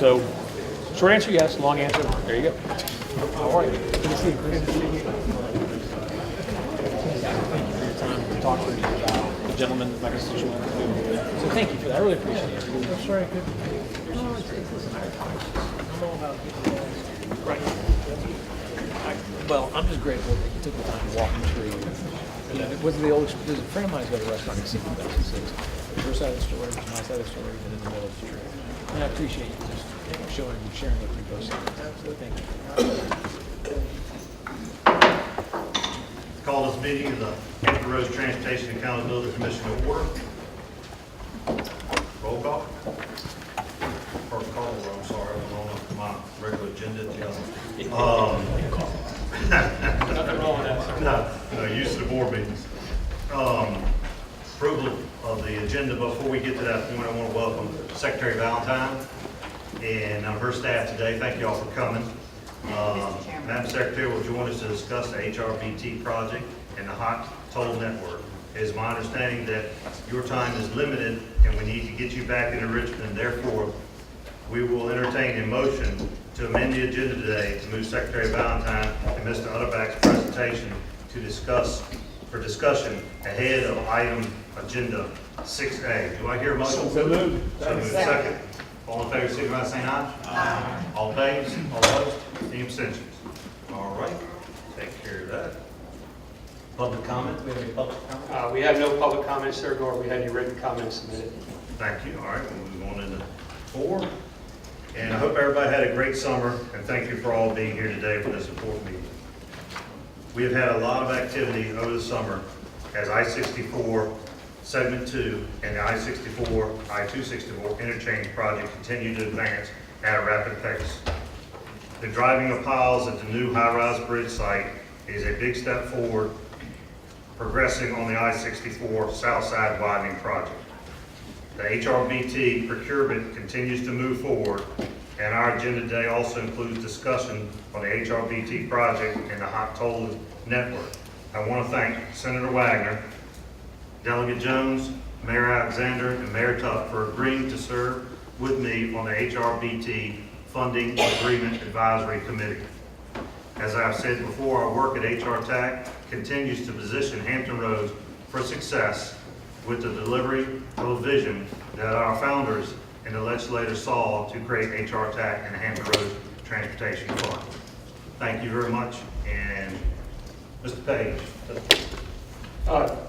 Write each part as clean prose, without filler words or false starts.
So, short answer, yes. Long answer, there you go. All right. Good to see you, Chris. Thank you for your time to talk to me about the gentleman, my constituent. So thank you for that. I really appreciate it. I'm sorry I couldn't. Right. Well, I'm just grateful that you took the time to walk me through. There's a friend of mine's got a restaurant in Seaton that says, your side of the story, my side of the story, and in the middle of the truth. And I appreciate you just sharing with me both sides. So thank you. Call this meeting of the Hampton Roads Transportation and Accountability Commission to order. Roll call. First call, I'm sorry, I was on my regular agenda. Nothing wrong with that. No, used to the board meetings. Approval of the agenda. Before we get to that point, I want to welcome Secretary Valentine and her staff today. Thank you all for coming. Madam Secretary will join us to discuss the HRTAC project and the hot toll network. It is my understanding that your time is limited and we need to get you back into Richmond. Therefore, we will entertain a motion to amend the agenda today to move Secretary Valentine and Mr. Utterback's presentation to for discussion ahead of item agenda 6A. Do I hear a motion? So moved. Second. All in favor, signify by saying aye. Aye. All opposed? All opposed? Any abstentions? All right. Take care of that. Public comment? We have any public comment? We have no public comments, sir, nor have we had any written comments submitted. Thank you. All right, we'll move on into 4. And I hope everybody had a great summer, and thank you for all being here today for this important meeting. We have had a lot of activity over the summer as I-64 Segment 2 and the I-64, I-264 interchange project continue to advance at a rapid pace. The driving of piles at the new high-rise bridge site is a big step forward, progressing on the I-64 South Side widening project. The HRTAC procurement continues to move forward, and our agenda today also includes discussion on the HRTAC project and the hot toll network. I want to thank Senator Wagner, Delegate Jones, Mayor Alexander, and Mayor Tuck for agreeing to serve with me on the HRTAC Funding Agreement Advisory Committee. As I've said before, our work at HRTAC continues to position Hampton Roads for success with the delivery of a vision that our founders and the legislators saw to create HRTAC and the Hampton Roads Transportation Fund. Thank you very much. And Mr. Page.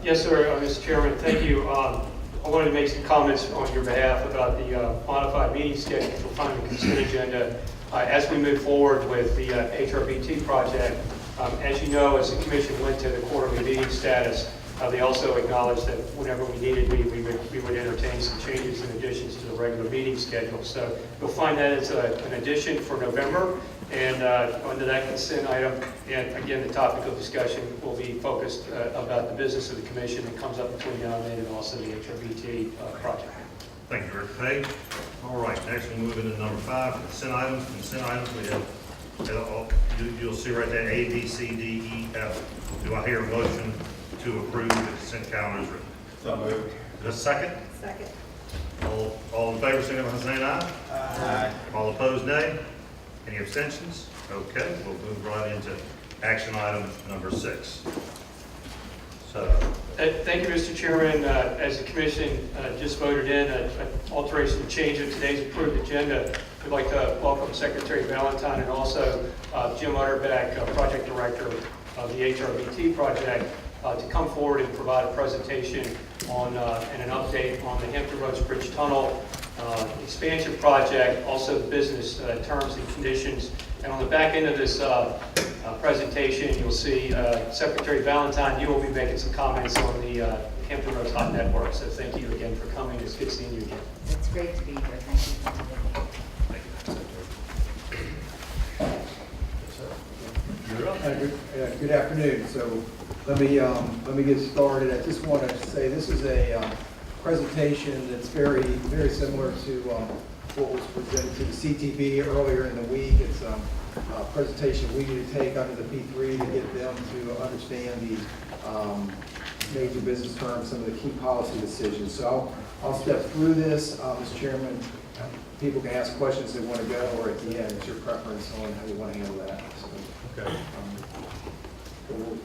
Yes, sir, Mr. Chairman, thank you. I wanted to make some comments on your behalf about the modified meeting schedule for final consent agenda as we move forward with the HRTAC project. As you know, as the commission went to the quarterly meeting status, they also acknowledged that whenever we needed, we would entertain some changes and additions to the regular meeting schedule. So you'll find that as an addition for November. And under that consent item, and again, the topic of discussion will be focused about the business of the commission that comes up between now and then, and also the HRTAC project. Thank you, Director Page. All right, next we'll move into number 5, consent items. Consent items, we have, you'll see right there, A, B, C, D, E, F. Do I hear a motion to approve the consent calendar as written? So moved. Just a second? Second. All in favor, signify by saying aye. Aye. All opposed, nay. Any abstentions? Okay, we'll move right into action item number 6. So, Thank you, Mr. Chairman. As the commission just voted in an alteration and change of today's approved agenda, we'd like to welcome Secretary Valentine and also Jim Utterback, Project Director of the HRTAC project, to come forward and provide a presentation on and an update on the Hampton Roads Bridge Tunnel expansion project, also the business terms and conditions. And on the back end of this presentation, you'll see Secretary Valentine, you will be making some comments on the Hampton Roads Hot Network. So thank you again for coming. It's good seeing you again. It's great to be here. Thank you. Good afternoon. So let me get started. I just want to say this is a presentation that's very similar to what was presented to the CTB earlier in the week. It's a presentation we need to take under the P3 to get them to understand the major business terms, some of the key policy decisions. So I'll step through this, Mr. Chairman, people can ask questions they want to go, or at the end, it's your preference on how you want to handle that. So, Okay. we'll-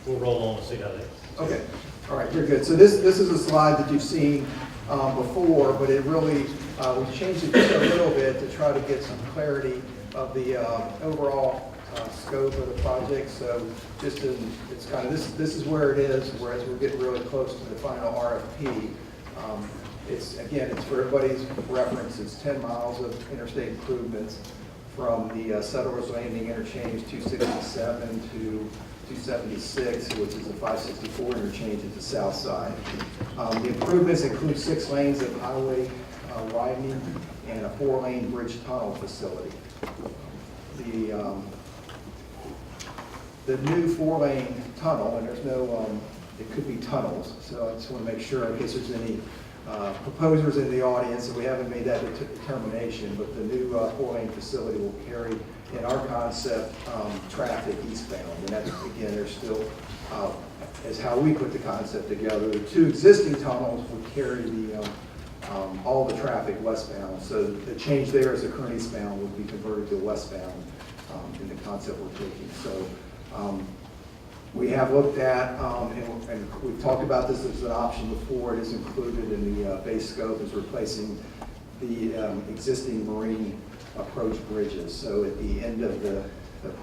We'll roll on and see how they. Okay, all right, very good. So this is a slide that you've seen before, but it really, we changed it just a little bit to try to get some clarity of the overall scope of the project. So just it's kind of, this is where it is, whereas we're getting really close to the final RFP. It's, again, it's for everybody's reference, it's 10 miles of interstate improvements from the Settlers Landing interchange 267 to 276, which is a 564 interchange at the south side. The improvements include 6 lanes of highway widening and a 4-lane bridge tunnel facility. The new 4-lane tunnel, and there's no, it could be tunnels, so I just want to make sure in case there's any proposers in the audience, and we haven't made that determination, but the new 4-lane facility will carry, in our concept, traffic eastbound. And that's, again, there's still, as how we put the concept together, the 2 existing tunnels would carry all the traffic westbound. So the change there is the current eastbound would be converted to westbound in the concept we're taking. So we have looked at, and we've talked about this as an option before. It is included in the base scope as replacing the existing marine approach bridges. So at the end of the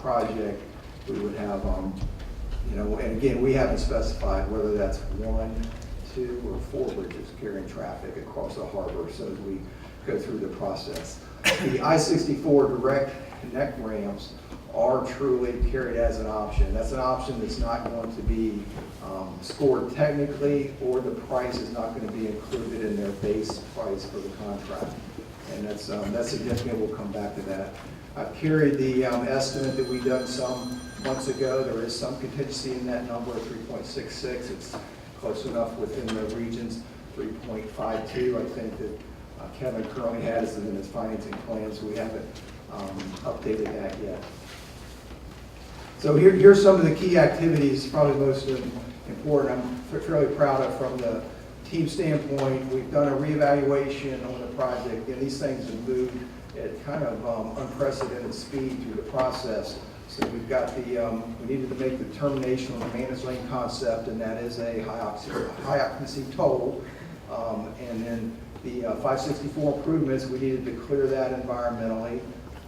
project, we would have, and again, we haven't specified whether that's 1, 2, or 4 bridges carrying traffic across the harbor. So as we go through the process, the I-64 direct connect ramps are truly carried as an option. That's an option that's not going to be scored technically, or the price is not going to be included in their base price for the contract. And that's significant. We'll come back to that. I've carried the estimate that we done some months ago. There is some contingency in that number of 3.66. It's close enough within the regions. 3.52, I think, that Kevin currently has in his financing plan, so we haven't updated that yet. So here's some of the key activities, probably most important, I'm fairly proud of from the team standpoint. We've done a reevaluation on the project, and these things have moved at kind of unprecedented speed through the process. So we've got we needed to make the determination on the managed lane concept, and that is a high occupancy toll. And then the 564 improvements, we needed to clear that environmentally.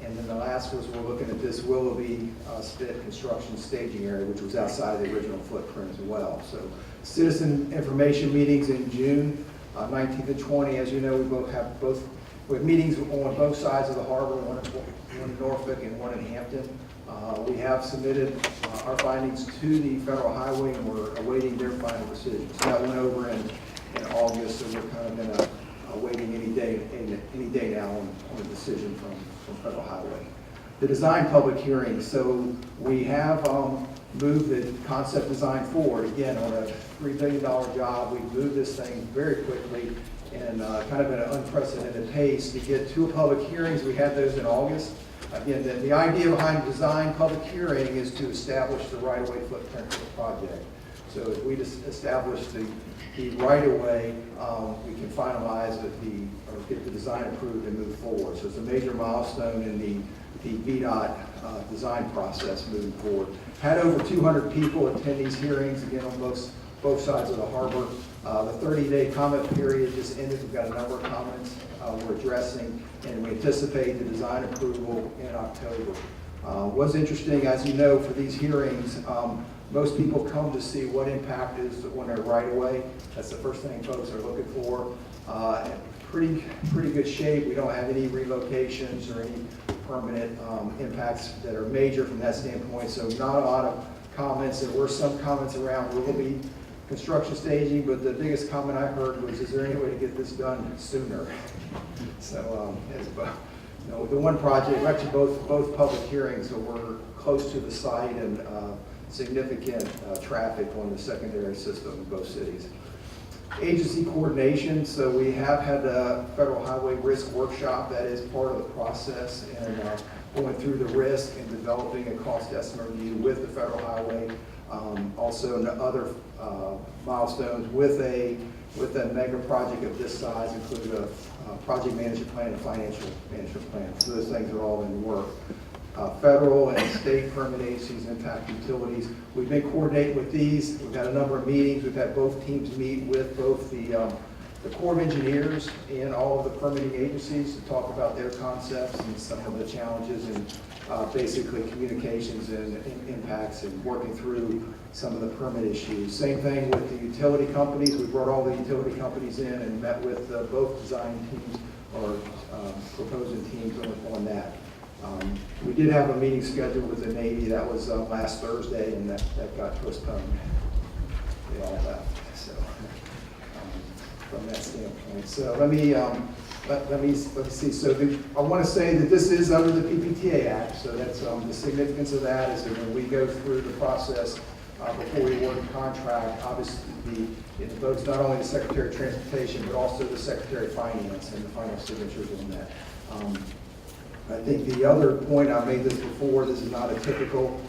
And then the last was we're looking at this Willoughby Spit construction staging area, which was outside of the original footprint as well. So citizen information meetings in June 19th and 20th. As you know, we have meetings on both sides of the harbor, one in Norfolk and one in Hampton. We have submitted our findings to the Federal Highway, and we're awaiting their final decision. So that went over in August, so we're kind of waiting any day now on a decision from Federal Highway. The design public hearing. So we have moved the concept design forward. Again, on a $3 billion job, we moved this thing very quickly and kind of at an unprecedented pace to get 2 public hearings. We had those in August. Again, the idea behind the design public hearing is to establish the right-of-way footprint for the project. So if we just establish the right-of-way, we can finalize or get the design approved and move forward. So it's a major milestone in the VDOT design process moving forward. Had over 200 people attend these hearings, again, on both sides of the harbor. The 30-day comment period just ended. We've got a number of comments we're addressing, and we anticipate the design approval in October. What's interesting, as you know, for these hearings, most people come to see what impact is on their right-of-way. That's the first thing folks are looking for. Pretty good shape. We don't have any relocations or any permanent impacts that are major from that standpoint. So not a lot of comments. There were some comments around Willoughby construction staging, but the biggest comment I heard was, is there any way to get this done sooner? So the one project, actually both public hearings, so we're close to the site and significant traffic on the secondary system in both cities. Agency coordination, so we have had a Federal Highway Risk Workshop. That is part of the process, and going through the risk and developing a cost estimate review with the Federal Highway. Also other milestones with a mega project of this size include a project management plan and financial management plan. So those things are all in work. Federal and state permit agencies impact utilities. We've been coordinating with these. We've had a number of meetings. We've had both teams meet with both the Corps of Engineers and all of the permitting agencies to talk about their concepts and some of the challenges and basically communications and impacts and working through some of the permit issues. Same thing with the utility companies. We brought all the utility companies in and met with both design teams or proposing teams on that. We did have a meeting scheduled with the Navy. That was last Thursday, and that got postponed. They all left. So from that standpoint, so let me see. So I want to say that this is under the PPTA Act. So that's the significance of that is that when we go through the process before we award the contract, obviously it votes not only the Secretary of Transportation but also the Secretary of Finance and the final signatures on that. I think the other point, I made this before, this is not a typical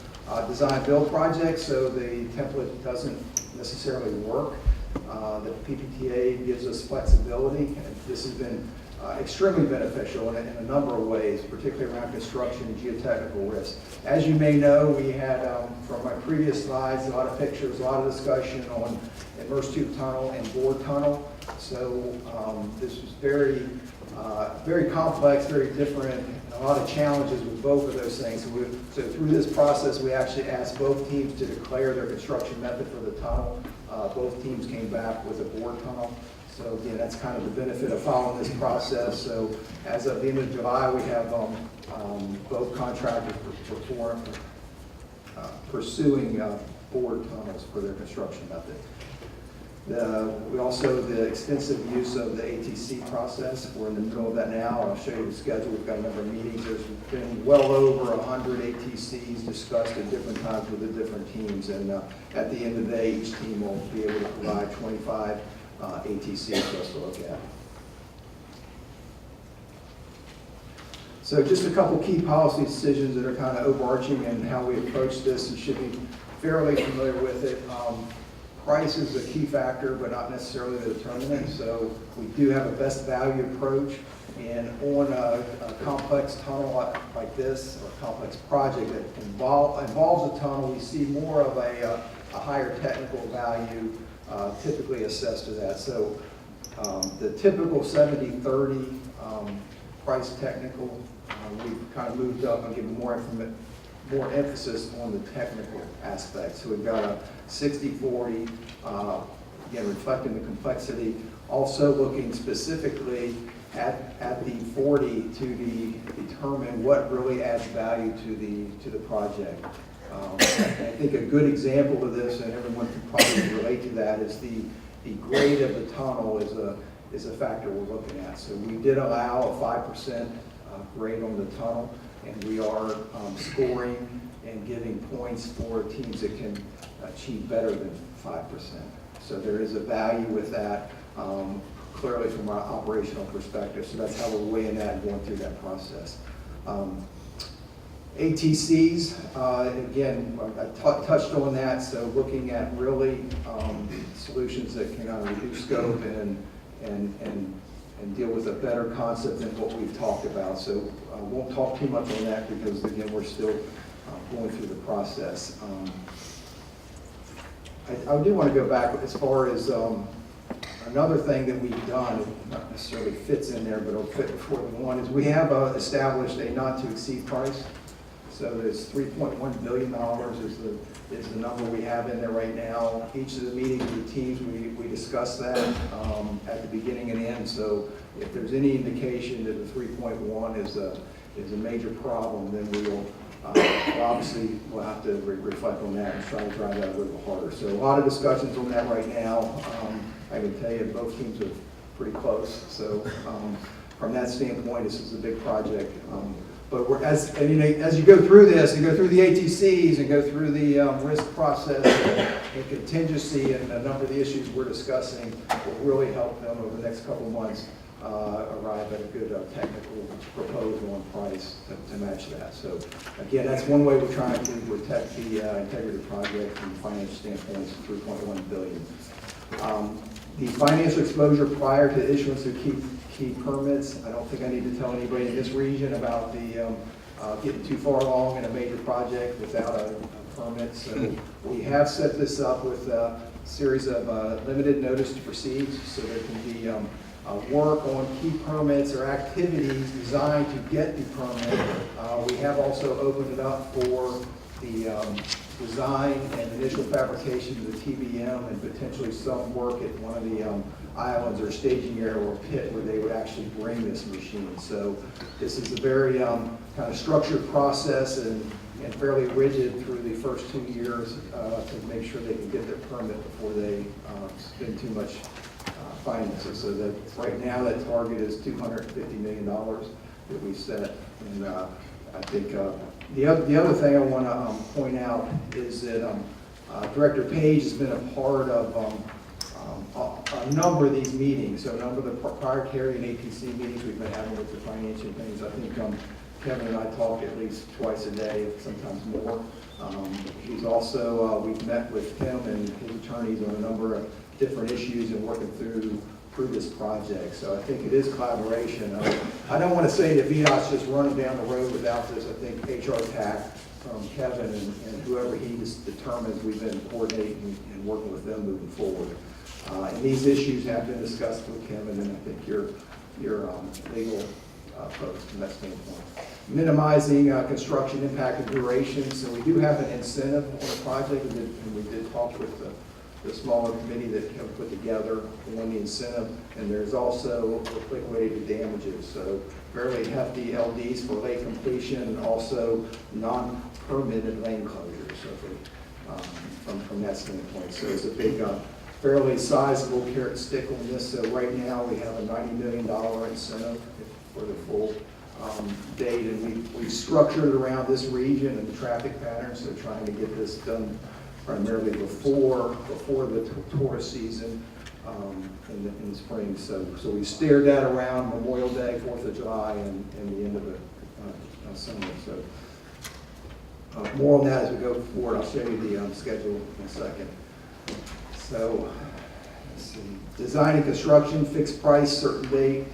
design-build project, so the template doesn't necessarily work. The PPTA gives us flexibility, and this has been extremely beneficial in a number of ways, particularly around construction and geotechnical risk. As you may know, we had, from my previous slides, a lot of pictures, a lot of discussion on immersed tube tunnel and bored tunnel. So this was very complex, very different, and a lot of challenges with both of those things. So through this process, we actually asked both teams to declare their construction method for the tunnel. Both teams came back with a bored tunnel. So again, that's kind of the benefit of following this process. So as of the end of July, we have both contractors pursuing bored tunnels for their construction method. We also, the extensive use of the ATC process, we're in the middle of that now. I'll show you the schedule. We've got a number of meetings. There's been well over 100 ATCs discussed at different times with the different teams. And at the end of the day, each team will be able to provide 25 ATCs for us to look at. So just a couple key policy decisions that are kind of overarching and how we approach this. You should be fairly familiar with it. Price is a key factor, but not necessarily the determinant. So we do have a best value approach, and on a complex tunnel like this, or a complex project that involves a tunnel, we see more of a higher technical value typically assessed to that. So the typical 70-30 price technical, we've kind of moved up and given more emphasis on the technical aspect. So we've got a 60-40, again, reflecting the complexity, also looking specifically at the 40 to determine what really adds value to the project. I think a good example of this, and everyone can probably relate to that, is the grade of the tunnel is a factor we're looking at. So we did allow a 5% grade on the tunnel, and we are scoring and giving points for teams that can achieve better than 5%. So there is a value with that, clearly from our operational perspective. So that's how we're weighing that and going through that process. ATCs, again, I touched on that. So looking at really solutions that can reduce scope and deal with a better concept than what we've talked about. So I won't talk too much on that because, again, we're still going through the process. I do want to go back as far as another thing that we've done, not necessarily fits in there, but it'll fit before the one, is we have established a not-to-exceed price. So there's $3.1 billion is the number we have in there right now. Each of the meetings with the teams, we discuss that at the beginning and end. So if there's any indication that the 3.1 is a major problem, then we'll obviously we'll have to reflect on that and try to drive that a little harder. So a lot of discussions on that right now. I can tell you both teams are pretty close. So from that standpoint, this is a big project. But as you go through this, you go through the ATCs and go through the risk process and contingency and a number of the issues we're discussing will really help them over the next couple of months arrive at a good technical proposal and price to match that. So again, that's one way we're trying to protect the integrity project from a financial standpoint. It's $3.1 billion. The financial exposure prior to issuance of key permits, I don't think I need to tell anybody in this region about the getting too far along in a major project without a permit. So we have set this up with a series of limited notice to proceed, so there can be work on key permits or activities designed to get the permit. We have also opened it up for the design and initial fabrication of the TBM and potentially some work at one of the islands or staging area or pit where they would actually bring this machine. So this is a very kind of structured process and fairly rigid through the first 2 years to make sure they can get their permit before they spend too much finances. So that right now that target is $250 million that we set. And I think the other thing I want to point out is that Director Page has been a part of a number of these meetings. So a number of the proprietary and APC meetings we've been having with the financial things. I think Kevin and I talk at least twice a day, sometimes more. He's also, we've met with him and his attorneys on a number of different issues and working through this project. So I think it is collaboration. I don't want to say that VDOT's just running down the road without this. I think HRTAC from Kevin and whoever he just determines, we've been coordinating and working with them moving forward. And these issues have been discussed with Kevin, and I think your legal folks from that standpoint. Minimizing construction impact and duration. So we do have an incentive on the project, and we did talk with the smaller committee that Kevin put together on the incentive, and there's also liquidated damages. So fairly hefty LDs for late completion and also non-permitted lane closures. So from that standpoint, so it's a big, fairly sizable carrot and stick on this. So right now we have a $90 million incentive for the full date, and we've structured it around this region and the traffic patterns. So trying to get this done primarily before the tourist season in the spring. So we steered that around Memorial Day, 4th of July, and the end of the summer. So more on that as we go forward. I'll show you the schedule in a second. So let's see. Design and construction, fixed price, certain date.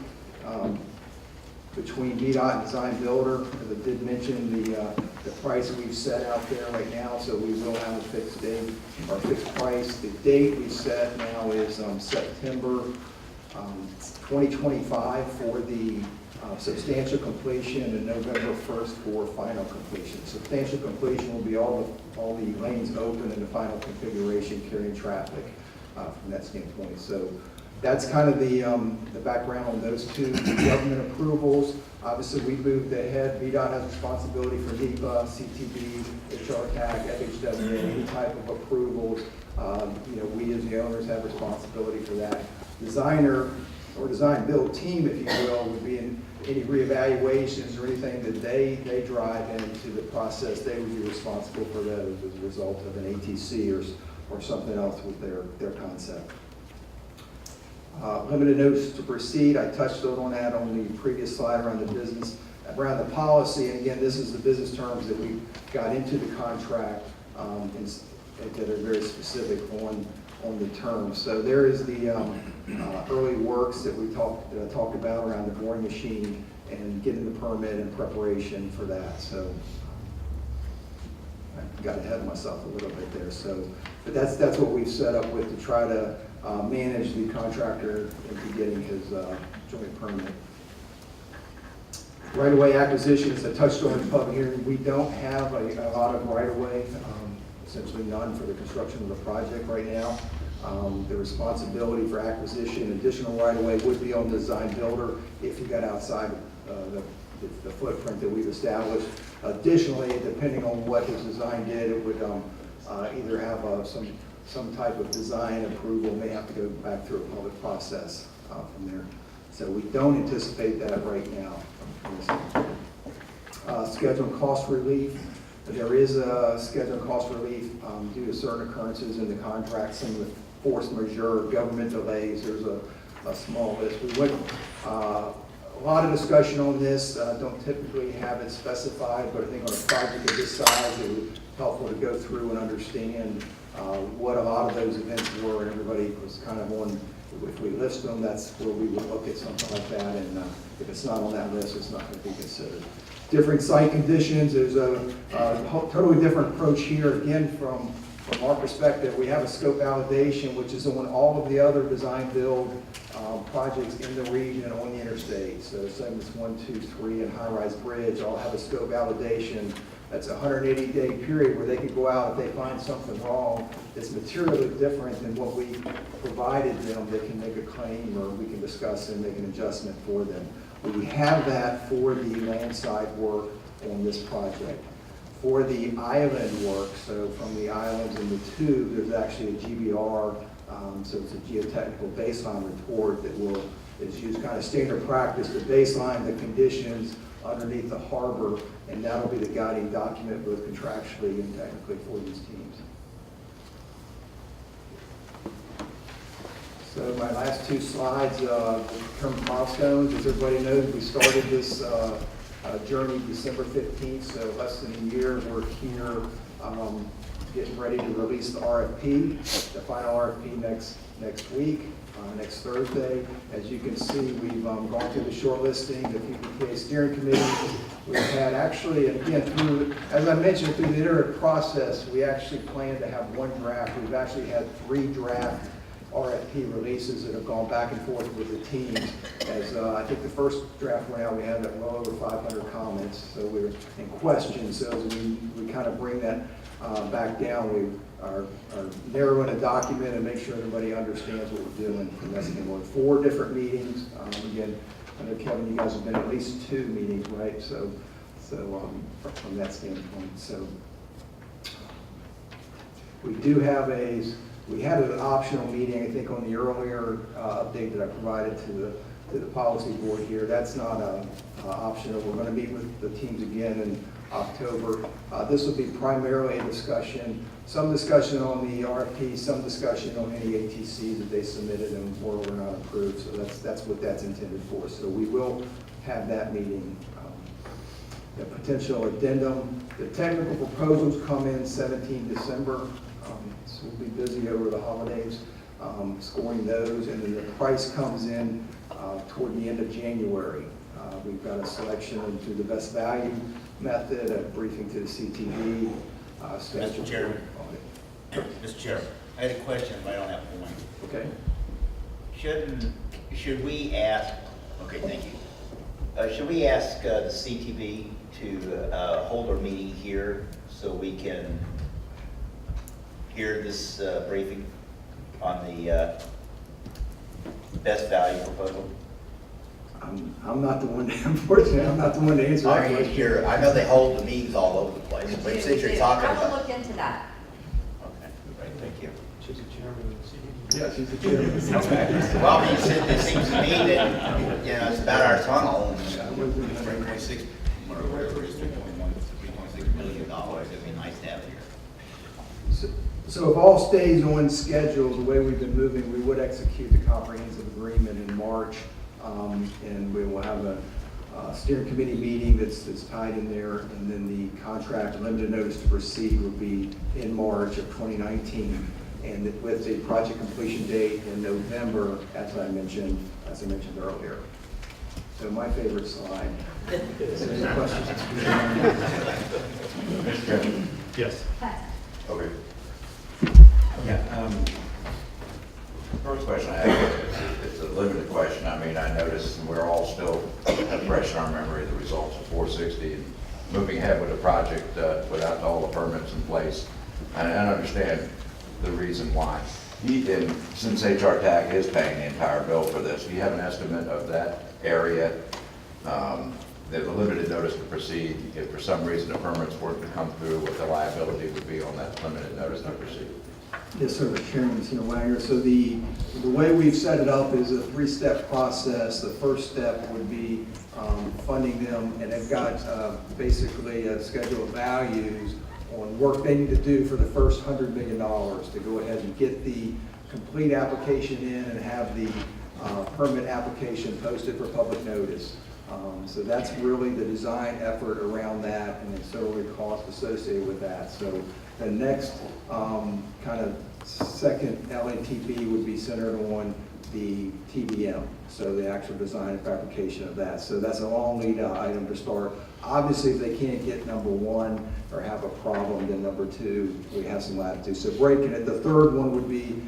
Between VDOT and design builder, as I did mention, the price we've set out there right now, so we will have a fixed date or fixed price. The date we set now is September 2025 for the substantial completion and November 1st for final completion. Substantial completion will be all the lanes open in the final configuration carrying traffic from that standpoint. So that's kind of the background on those two government approvals. Obviously, we moved ahead. VDOT has responsibility for NEPA, CTB, HRTAC, FHWA, any type of approvals. We as the owners have responsibility for that. Designer or design build team, if you will, would be in any reevaluations or anything that they drive into the process. They would be responsible for that as a result of an ATC or something else with their concept. Limited notice to proceed. I touched on that on the previous slide around around the policy. And again, this is the business terms that we got into the contract that are very specific on the terms. So there is the early works that we talked about around the boring machine and getting the permit and preparation for that. So I got ahead of myself a little bit there. So, but that's what we've set up with to try to manage the contractor into getting his joint permit. Right-of-way acquisitions, I touched on in public hearing. We don't have a lot of right-of-way, essentially none for the construction of the project right now. The responsibility for acquisition, additional right-of-way would be on the design builder if you got outside the footprint that we've established. Additionally, depending on what his design did, it would either have some type of design approval, may have to go back through a public process from there. So we don't anticipate that right now. Scheduled cost relief. There is a scheduled cost relief due to certain occurrences in the contract, some of the force majeure, government delays. There's a small list. We went a lot of discussion on this. Don't typically have it specified, but I think on a project of this size, it would be helpful to go through and understand what a lot of those events were, and everybody was kind of on if we list them, that's where we would look at something like that, and if it's not on that list, it's not going to be considered. Different site conditions, there's a totally different approach here, again, from our perspective. We have a scope validation, which is on all of the other design-build projects in the region on the interstate. So segments 1, 2, 3, and high-rise bridge all have a scope validation. That's a 180-day period where they can go out if they find something wrong that's materially different than what we provided them. They can make a claim, or we can discuss and make an adjustment for them. We have that for the landside work on this project. For the island work, so from the islands in the tube, there's actually a GBR, so it's a geotechnical baseline report that is used kind of standard practice to baseline the conditions underneath the harbor, and that'll be the guiding document both contractually and technically for these teams. So my last two slides, term milestones. As everybody knows, we started this journey December 15th, so less than a year. We're here getting ready to release the RFP, the final RFP next week, next Thursday. As you can see, we've gone through the shortlisting, the PPTA steering committee. We've had actually, and again, as I mentioned, through the iterative process, we actually plan to have one draft. We've actually had 3 draft RFP releases that have gone back and forth with the teams. As I think the first draft went out, we had well over 500 comments, so we're in question. So as we kind of bring that back down, we are narrowing a document and make sure everybody understands what we're doing. And that's going to 4 different meetings. Again, I know, Kevin, you guys have been at least 2 meetings, right? So from that standpoint, so we do have we had an optional meeting, I think, on the earlier update that I provided to the policy board here. That's not optional. We're going to meet with the teams again in October. This will be primarily a discussion, some discussion on the RFP, some discussion on any ATCs that they submitted and or were not approved. So that's what that's intended for. So we will have that meeting. The potential addendum. The technical proposals come in 17 December. So we'll be busy over the holidays scoring those, and then the price comes in toward the end of January. We've got a selection through the best value method, a briefing to the CTV. Mr. Chairman. Mr. Chairman, I had a question right on that point. Okay. Should we ask, okay, thank you. Should we ask the CTV to hold our meeting here so we can hear this briefing on the best value proposal? I'm not the one, unfortunately, I'm not the one to answer that question. Sure. I know they hold the meetings all over the place, but since you're talking I will about. look into that. Okay, great, thank you. She's the chairman of the CTV. Yeah, she's the chairman. Well, I mean, it seems to me that, you know, it's about our tunnel. $3.6, whatever it is, $3.6 million. It'd be nice to have it here. So if all stays on schedule, the way we've been moving, we would execute the comprehensive agreement in March, and we will have a steering committee meeting that's tied in there, and then the contract limited notice to proceed will be in March of 2019, and with the project completion date in November, as I mentioned earlier. So my favorite slide. Any questions? Mr. Chairman. Yes. Okay. Yeah, first question I have, it's a limited question. I mean, I noticed we're all still fresh in our memory the results of 460 and moving ahead with the project without all the permits in place. And I understand the reason why. And since HRTAC is paying the entire bill for this, do you have an estimate of that area? The limited notice to proceed, if for some reason the permits weren't to come through, what the liability would be on that limited notice to proceed? Yes, sir, Chairman Wagner. So the way we've set it up is a 3-step process. The first step would be funding them, and they've got basically a schedule of values on work they need to do for the first $100 million to go ahead and get the complete application in and have the permit application posted for public notice. So that's really the design effort around that, and then certainly costs associated with that. So the next kind of second LNTP would be centered on the TBM, so the actual design and fabrication of that. So that's a long lead item to start. Obviously, if they can't get number one or have a problem, then number two, we have some latitude. So breaking it, the third one would be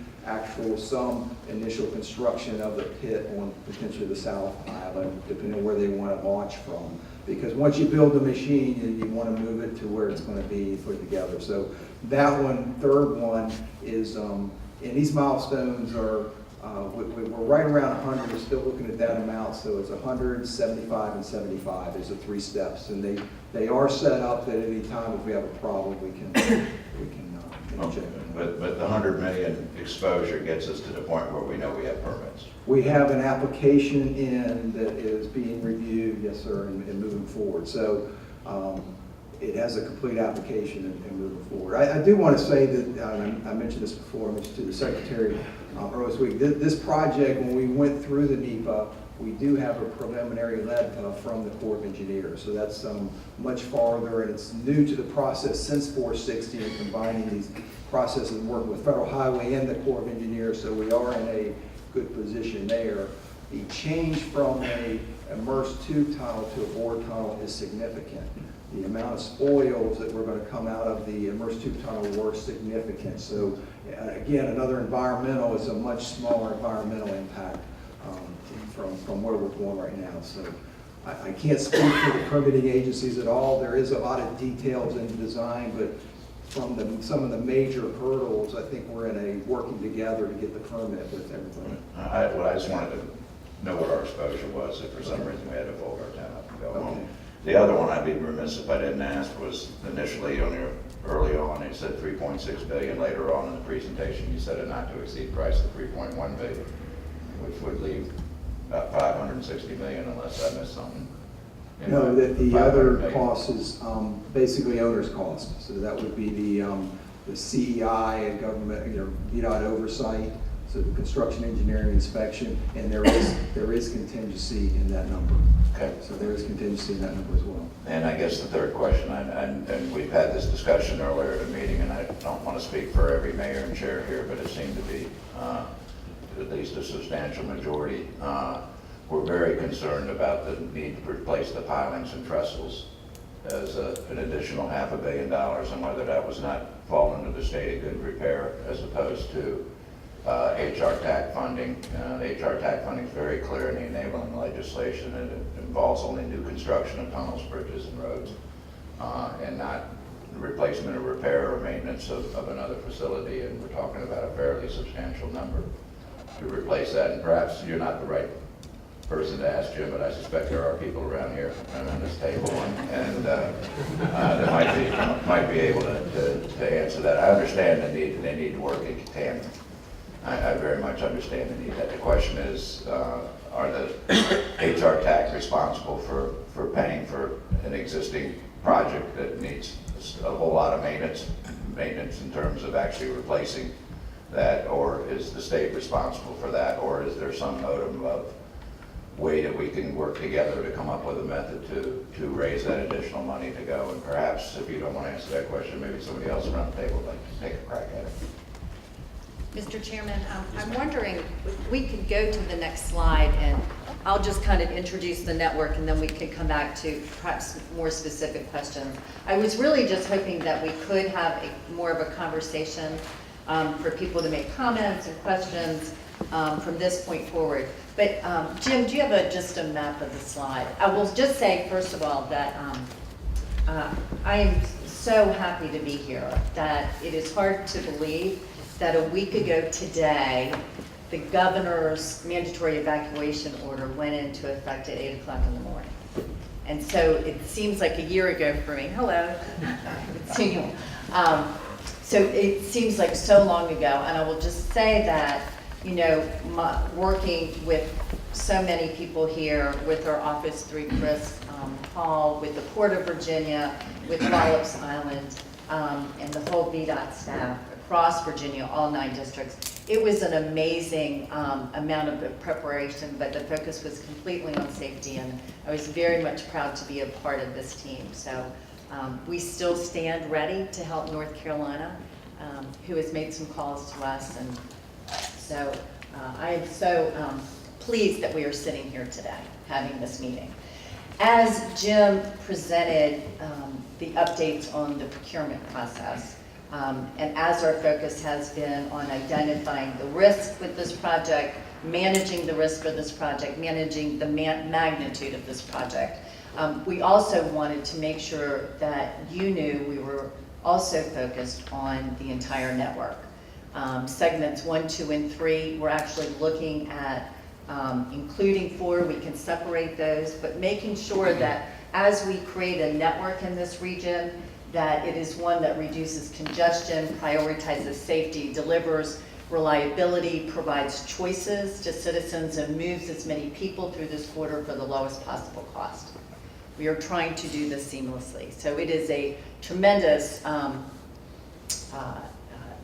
some initial construction of the pit on potentially the South Island, depending on where they want to launch from. Because once you build the machine, you want to move it to where it's going to be put together. So that one, third one, is, and these milestones are, we're right around 100, we're still looking at that amount, so it's 100, 75, and 75 is the 3 steps. And they are set up that any time if we have a problem, we can check them. But the 100 million exposure gets us to the point where we know we have permits. We have an application in that is being reviewed, yes, sir, and moving forward. So it has a complete application and moving forward. I do want to say that, I mentioned this before, I mentioned to the Secretary earlier this week, this project, when we went through the NEPA, we do have a preliminary LEDPA from the Corps of Engineers. So that's much farther, and it's new to the process since 460 and combining these processes and working with Federal Highway and the Corps of Engineers. So we are in a good position there. The change from a immersed tube tunnel to a bore tunnel is significant. The amount of spoils that were going to come out of the immersed tube tunnel were significant. So again, another environmental, it's a much smaller environmental impact from where we're going right now. So I can't speak for the permitting agencies at all. There is a lot of details in the design, but from some of the major hurdles, I think we're in a working together to get the permit with everything. I just wanted to know what our exposure was, if for some reason we had to fold our tent up and go home. The other one, I'd be remiss if I didn't ask, was initially early on, you said 3.6 billion. Later on in the presentation, you said a not to exceed price of 3.1 billion, which would leave about 560 million unless I missed something. No, that the other cost is basically owner's cost. So that would be the CEI and government, VDOT oversight, so the construction engineering inspection, and there is contingency in that number. Okay. So there is contingency in that number as well. And I guess the third question, and we've had this discussion earlier at a meeting, and I don't want to speak for every mayor and chair here, but it seemed to be at least a substantial majority. We're very concerned about the need to replace the pilings and trestles as an additional $500 million, and whether that was not fall into the state of good repair as opposed to HRTAC funding. HRTAC funding is very clear in the enabling legislation, and it involves only new construction of tunnels, bridges, and roads, and not replacement or repair or maintenance of another facility. And we're talking about a fairly substantial number to replace that. And perhaps you're not the right person to ask, Jim, but I suspect there are people around here around this table, and that might be able to answer that. I understand the need, they need to work in tandem. I very much understand the need. That the question is, are the HRTAC responsible for paying for an existing project that needs a whole lot of maintenance in terms of actually replacing that, or is the state responsible for that, or is there some modem of way that we can work together to come up with a method to raise that additional money to go? And perhaps, if you don't want to answer that question, maybe somebody else around the table would like to take a crack at it. Mr. Chairman, I'm wondering if we could go to the next slide, and I'll just kind of introduce the network, and then we could come back to perhaps more specific questions. I was really just hoping that we could have more of a conversation for people to make comments and questions from this point forward. But Jim, do you have just a map of the slide? I will just say, first of all, that I am so happy to be here, that it is hard to believe that a week ago today, the governor's mandatory evacuation order went into effect at 8 o'clock in the morning. And so it seems like a year ago for me. Hello. So it seems like so long ago. And I will just say that, working with so many people here, with our office through Chris Hall, with the Port of Virginia, with Wallops Island, and the whole VDOT staff across Virginia, all 9 districts. It was an amazing amount of preparation, but the focus was completely on safety, and I was very much proud to be a part of this team. So we still stand ready to help North Carolina, who has made some calls to us, and so I am so pleased that we are sitting here today, having this meeting. As Jim presented the updates on the procurement process, and as our focus has been on identifying the risk with this project, managing the risk for this project, managing the magnitude of this project, we also wanted to make sure that you knew we were also focused on the entire network. Segments 1, 2, and 3, we're actually looking at including 4, we can separate those, but making sure that as we create a network in this region, that it is one that reduces congestion, prioritizes safety, delivers reliability, provides choices to citizens, and moves as many people through this corridor for the lowest possible cost. We are trying to do this seamlessly. So it is a tremendous,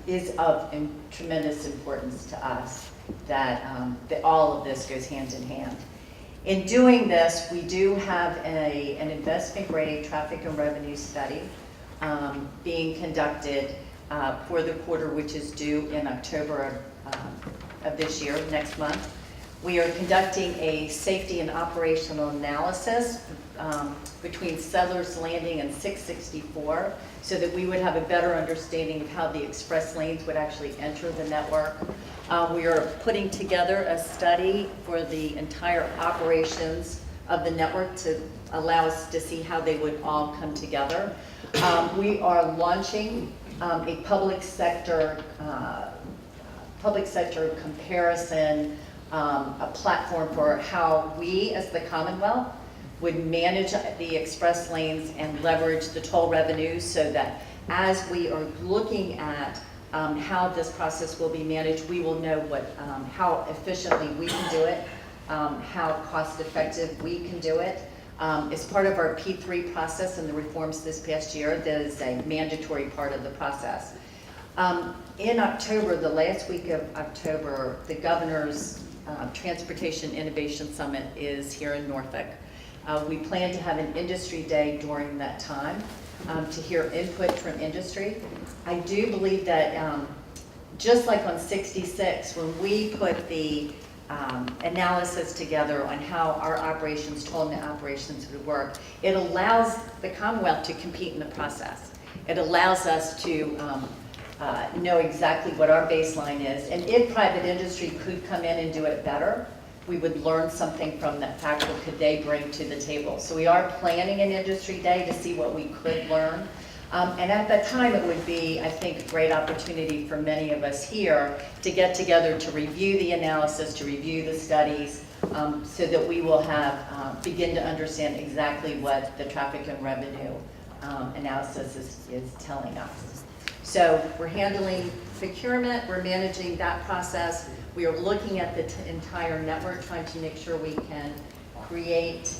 is of tremendous importance to us that, that all of this goes hand in hand. In doing this, we do have an investment grade traffic and revenue study being conducted for the quarter, which is due in October of this year, next month. We are conducting a safety and operational analysis between Settlers Landing and 664 so that we would have a better understanding of how the express lanes would actually enter the network. We are putting together a study for the entire operations of the network to allow us to see how they would all come together. We are launching a public sector comparison, a platform for how we as the Commonwealth would manage the express lanes and leverage the toll revenues so that as we are looking at how this process will be managed, we will know how efficiently we can do it, how cost effective we can do it. As part of our P3 process and the reforms this past year, that is a mandatory part of the process. In October, the last week of October, the Governor's Transportation Innovation Summit is here in Norfolk. We plan to have an industry day during that time to hear input from industry. I do believe that just like on 66, when we put the analysis together on how our operations, toll net operations would work, it allows the Commonwealth to compete in the process. It allows us to know exactly what our baseline is. And if private industry could come in and do it better, we would learn something from that fact. What could they bring to the table? So we are planning an industry day to see what we could learn. And at that time, it would be, I think, a great opportunity for many of us here to get together to review the analysis, to review the studies, so that we will have begin to understand exactly what the traffic and revenue analysis is telling us. So we're handling procurement, we're managing that process. We are looking at the entire network, trying to make sure we can create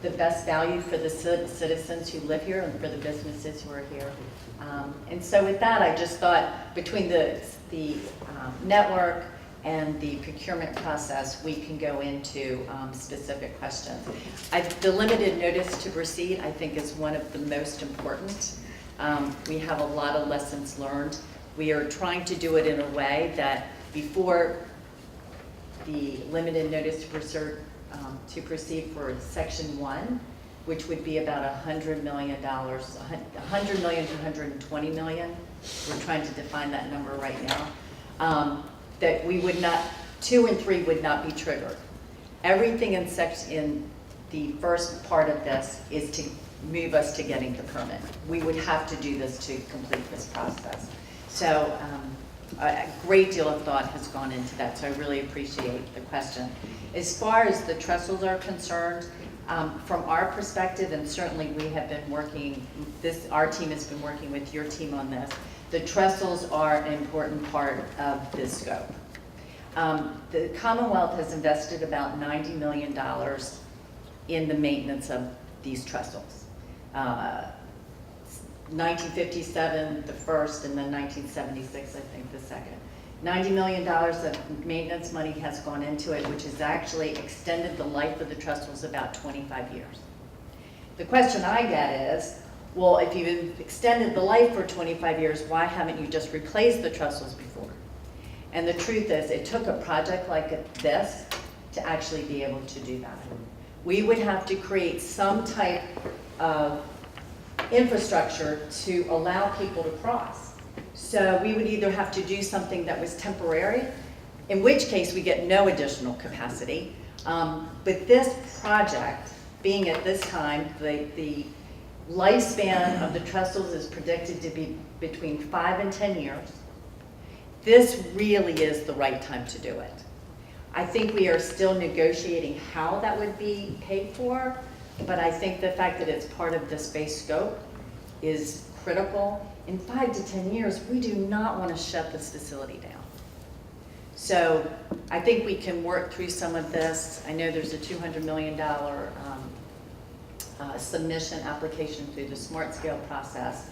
the best value for the citizens who live here and for the businesses who are here. And so with that, I just thought between the network and the procurement process, we can go into specific questions. The limited notice to proceed, I think, is one of the most important. We have a lot of lessons learned. We are trying to do it in a way that before the limited notice to proceed for Section 1, which would be about $100 million, $100 million to $120 million. We're trying to define that number right now. That we would not, 2 and 3 would not be triggered. Everything in the first part of this is to move us to getting the permit. We would have to do this to complete this process. So a great deal of thought has gone into that, so I really appreciate the question. As far as the trestles are concerned, from our perspective, and certainly we have been working, our team has been working with your team on this, the trestles are an important part of this scope. The Commonwealth has invested about $90 million in the maintenance of these trestles. 1957, the first, and then 1976, I think, the second. $90 million of maintenance money has gone into it, which has actually extended the life of the trestles about 25 years. The question I get is, well, if you've extended the life for 25 years, why haven't you just replaced the trestles before? And the truth is, it took a project like this to actually be able to do that. We would have to create some type of infrastructure to allow people to cross. So we would either have to do something that was temporary, in which case we get no additional capacity. But this project, being at this time, the lifespan of the trestles is predicted to be between 5 and 10 years. This really is the right time to do it. I think we are still negotiating how that would be paid for, but I think the fact that it's part of the space scope is critical. In 5 to 10 years, we do not want to shut this facility down. So I think we can work through some of this. I know there's a $200 million submission application through the Smart Scale process,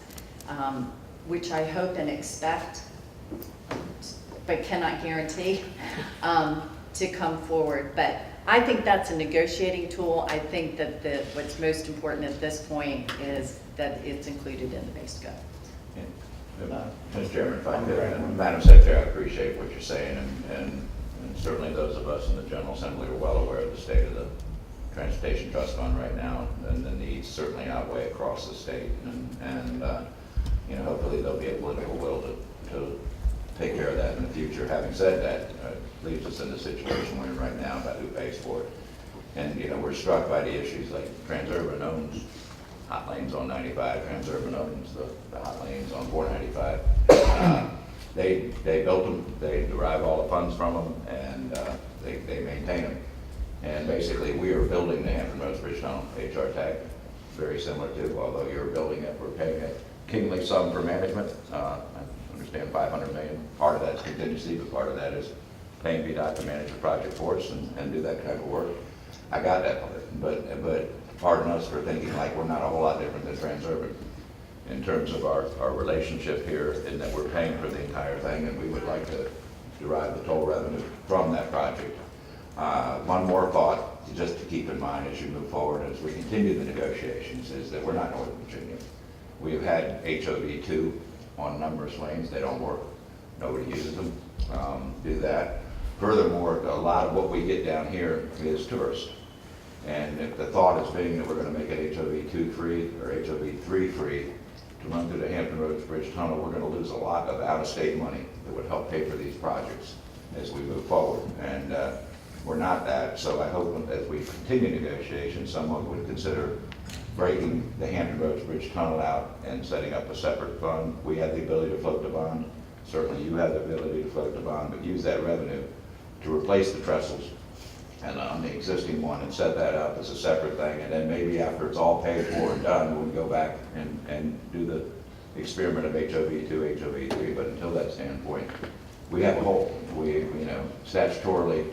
which I hope and expect, but cannot guarantee, to come forward. But I think that's a negotiating tool. I think that what's most important at this point is that it's included in the base scope. Mr. Chairman, if I could, and Madam Secretary, I appreciate what you're saying, and certainly those of us in the General Assembly are well aware of the state of the Transportation Trust Fund right now, and the needs certainly outweigh across the state, and you know, hopefully there'll be a political will to take care of that in the future. Having said that, leaves us in the situation we're in right now about who pays for it. And, you know, we're struck by the issues like Transurban owns hot lanes on 95, Transurban owns the hot lanes on 495. They built them, they derive all the funds from them, and they maintain them. And basically, we are building the Hampton Roads Bridge Tunnel, HRTAC, very similar to, although you're building it, we're paying a kingly sum for management. I understand $500 million. Part of that's contingency, but part of that is paying VDOT to manage the project for us and do that type of work. I got that part, but pardon us for thinking like we're not a whole lot different than Transurban in terms of our relationship here, in that we're paying for the entire thing, and we would like to derive the toll revenue from that project. One more thought, just to keep in mind as you move forward, as we continue the negotiations, is that we're not Northern Virginia. We have had HOV2 on numerous lanes. They don't work. Nobody uses them. Do that. Furthermore, a lot of what we get down here is tourists. And if the thought is being that we're going to make it HOV2 free or HOV3 free to run through the Hampton Roads Bridge Tunnel, we're going to lose a lot of out-of-state money that would help pay for these projects as we move forward. And we're not that, so I hope as we continue negotiations, someone would consider breaking the Hampton Roads Bridge Tunnel out and setting up a separate fund. We have the ability to float the bond. Certainly you have the ability to float the bond, but use that revenue to replace the trestles and on the existing one and set that up as a separate thing. And then maybe after it's all paid for and done, we'll go back and do the experiment of HOV2, HOV3. But until that standpoint, we have a hole. You know, statutorily,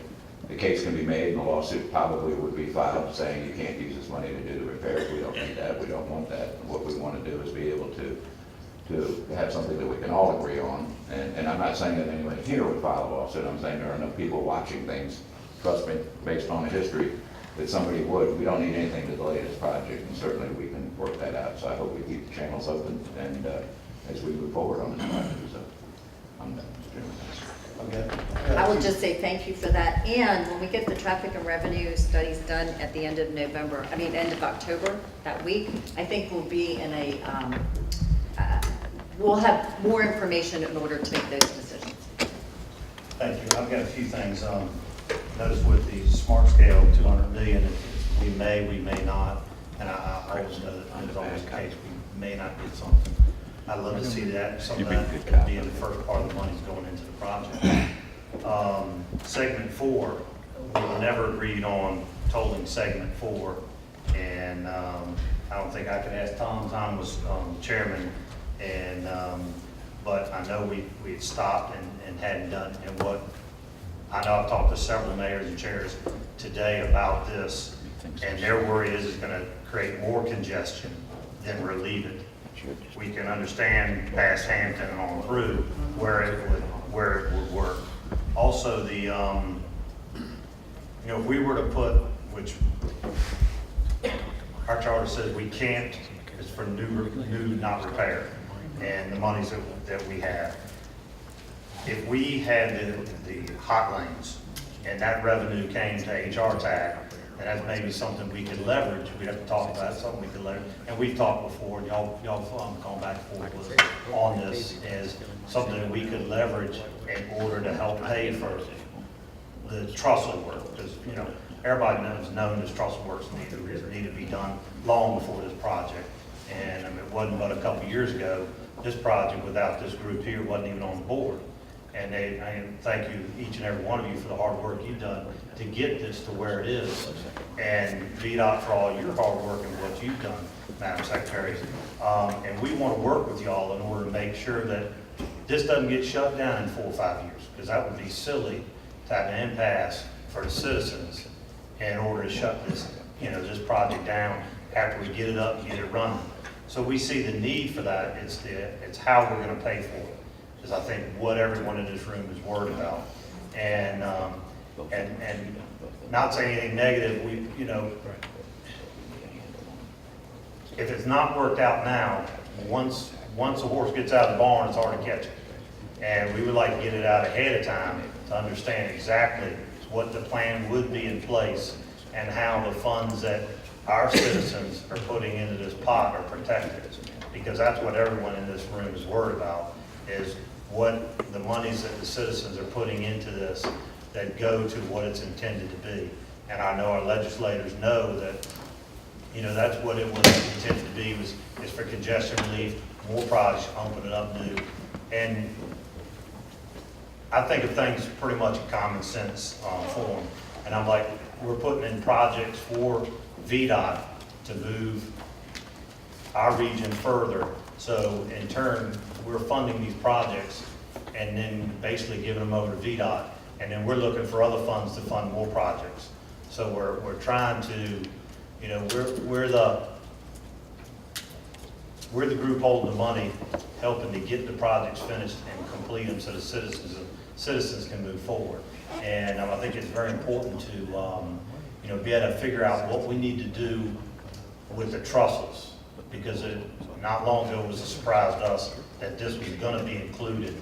the case can be made and a lawsuit probably would be filed saying you can't use this money to do the repairs. We don't need that. We don't want that. What we want to do is be able to have something that we can all agree on. And I'm not saying that anyone here would file a lawsuit. I'm saying there are enough people watching things, trust me, based on the history, that somebody would. We don't need anything to delay this project, and certainly we can work that out. So I hope we keep the channels open and as we move forward on this project. So I'm done, Mr. Chairman. Okay. I will just say thank you for that. And when we get the traffic and revenue studies done at the end of November, end of October, that week, I think we'll be in a, we'll have more information in order to make those decisions. Thank you. I've got a few things. Notice with the smart scale, 200 million, we may not, and I always know that it's always the case, we may not get something. I'd love to see that, some of that could be in the first part of the money's going into the project. Segment 4, we were never agreed on tolling segment 4, and I don't think I could ask Tom. Tom was chairman, and but I know we had stopped and hadn't done, and what I know I've talked to several mayors and chairs today about this, and their worry is it's going to create more congestion than relieve it. We can understand past Hampton and on through where it would work. Also, the if we were to put, which our charter says we can't, it's for new, not repair, and the monies that we have. if we had the hot lanes and that revenue came to HRTAC, and that's maybe something we could leverage, we'd have to talk about it, something we could leverage. And we've talked before, and y'all gone back and forth with us on this, is something that we could leverage in order to help pay for the trussel work. Because, you know, everybody known this trussel works need to be done long before this project. And I mean, it wasn't but a couple of years ago, this project without this group here wasn't even on the board. And I thank you, each and every one of you, for the hard work you've done to get this to where it is. And VDOT for all your hard work and what you've done, Madam Secretary. And we want to work with y'all in order to make sure that this doesn't get shut down in 4 or 5 years, because that would be silly to have an impasse for the citizens in order to shut this, this project down after we get it up and get it running. So we see the need for that. It's how we're going to pay for it, is I think what everyone in this room is worried about. And not saying anything negative, if it's not worked out now, once a horse gets out of the barn, it's hard to catch it. And we would like to get it out ahead of time to understand exactly what the plan would be in place and how the funds that our citizens are putting into this pot are protected. Because that's what everyone in this room is worried about, is what the monies that the citizens are putting into this that go to what it's intended to be. And I know our legislators know that, that's what it was intended to be, is for congestion relief, more projects, open it up new. And I think of things pretty much in common sense form. And I'm like, we're putting in projects for VDOT to move our region further. So in turn, we're funding these projects and then basically giving them over to VDOT. And then we're looking for other funds to fund more projects. So we're trying to, we're the group holding the money, helping to get the projects finished and complete them so the citizens can move forward. And I think it's very important to, be able to figure out what we need to do with the trussels, because not long ago it was a surprise to us that this was going to be included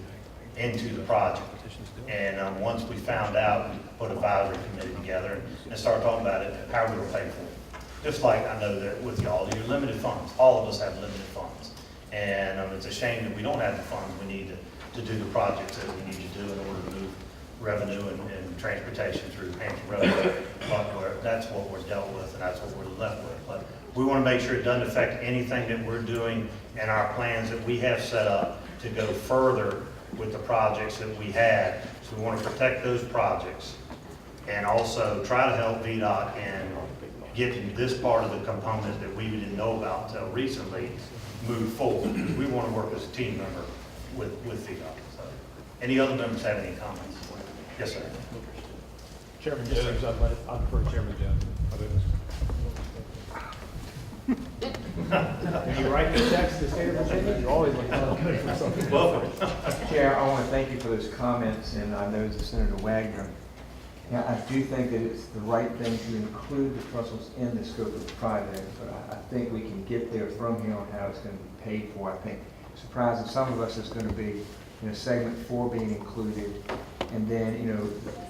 into the project. And once we found out, we put an advisory committee together and started talking about it, how we were paying for it. Just like I know that with y'all, you're limited funds. All of us have limited funds. And it's a shame that we don't have the funds we need to do the projects that we need to do in order to move revenue and transportation through Hampton Road. But that's what we're dealt with, and that's what we're left with. But we want to make sure it doesn't affect anything that we're doing and our plans that we have set up to go further with the projects that we had. So we want to protect those projects and also try to help VDOT in getting this part of the component that we didn't know about until recently move forward. We want to work as a team member with VDOT. So, any other members have any comments? Yes, sir. Chairman, just I prefer Chairman Jones. When you write the checks to the state of Virginia, you're always looking for something. Welcome. Chair, I want to thank you for those comments, and I know that Senator Wagner. Now, I do think that it's the right thing to include the trussels in the scope of the project, but I think we can get there from here on how it's going to be paid for. I think surprising some of us is going to be, segment 4 being included, and then,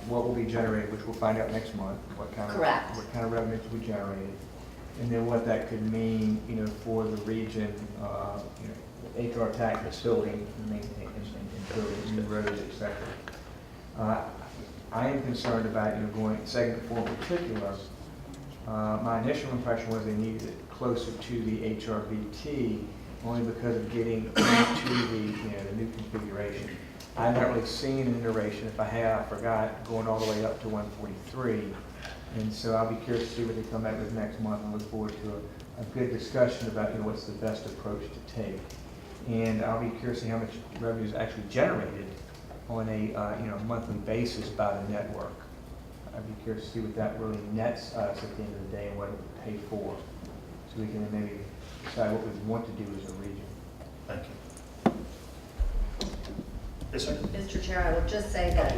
what will be generated, which we'll find out next month, what kind of revenues we generated, and then what that could mean, for the region, HRTAC facility, and building new roads, etc. I am concerned about, going segment 4 in particular. My initial impression was they needed it closer to the HRBT, only because of getting into the new configuration. I've not really seen an iteration. If I have, I forgot, going all the way up to 143. And so I'll be curious to see what they come back with next month, and look forward to a good discussion about what's the best approach to take. And I'll be curious to see how much revenue is actually generated on a monthly basis by the network. I'd be curious to see what that really nets us at the end of the day and what it would pay for, so we can maybe decide what we want to do as a region. Thank you. Yes, sir. Mr. Chair, I will just say that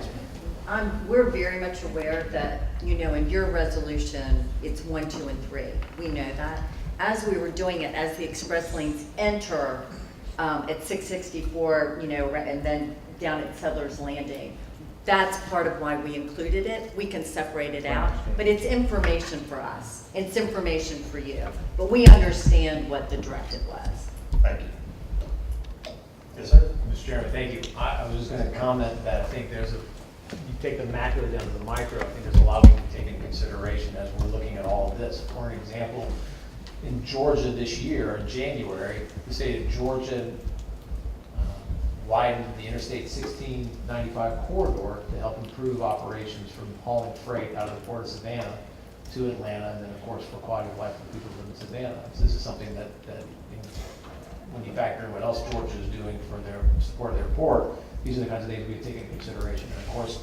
we're very much aware that, in your resolution, it's 1, 2, and 3. We know that. As we were doing it, as the express lanes enter at 664, and then down at Settlers Landing. That's part of why we included it. We can separate it out, but it's information for us. It's information for you, but we understand what the directive was. Thank you. Yes, sir? Mr. Chairman, thank you. I was just going to comment that I think you take the macro down to the micro, I think there's a lot we can take into consideration as we're looking at all of this. For an example, in Georgia this year, in January, the state of Georgia widened the Interstate 1695 corridor to help improve operations from hauling freight out of the Port of Savannah to Atlanta, and then, of course, for quality of life for people who live in Savannah. So this is something that when you factor in what else Georgia is doing for their support of their port, these are the kinds of things we take into consideration. And of course,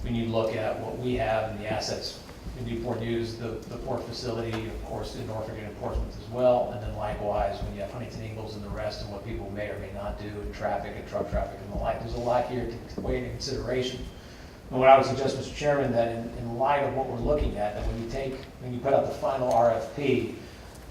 when you look at what we have and the assets in Newport News, the port facility, of course, in Norfolk and in Portsmouth as well, and then likewise, when you have Huntington Ingalls and the rest, and what people may or may not do in traffic and truck traffic and the like, there's a lot here to weigh into consideration. And what I would suggest, Mr. Chairman, that in light of what we're looking at, that when you put out the final RFP,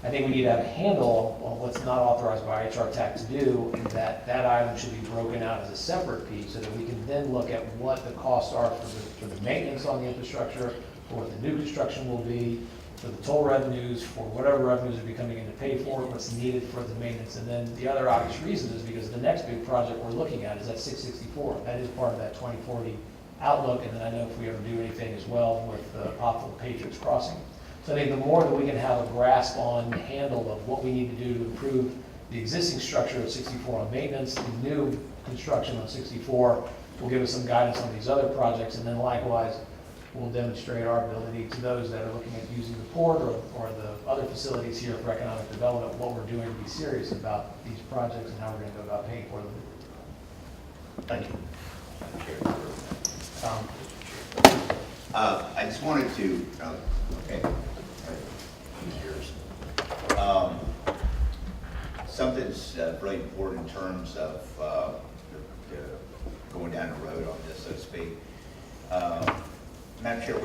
I think we need to have a handle on what's not authorized by HRTAC to do, and that item should be broken out as a separate piece so that we can then look at what the costs are for the maintenance on the infrastructure, for what the new construction will be, for the toll revenues, for whatever revenues are coming in to pay for it, what's needed for the maintenance. And then the other obvious reason is because the next big project we're looking at is at 664. That is part of that 2040 outlook, and then I know if we ever do anything as well with the Poplar Patriots Crossing. So I think the more that we can have a grasp on the handle of what we need to do to improve the existing structure of 64 on maintenance, the new construction on 64 will give us some guidance on these other projects, and then likewise will demonstrate our ability to those that are looking at using the port or the other facilities here for economic development, what we're doing to be serious about these projects and how we're going to go about paying for them. Thank you. I just wanted to, okay. Something's really important in terms of going down the road on this, so to speak. Madam Chair,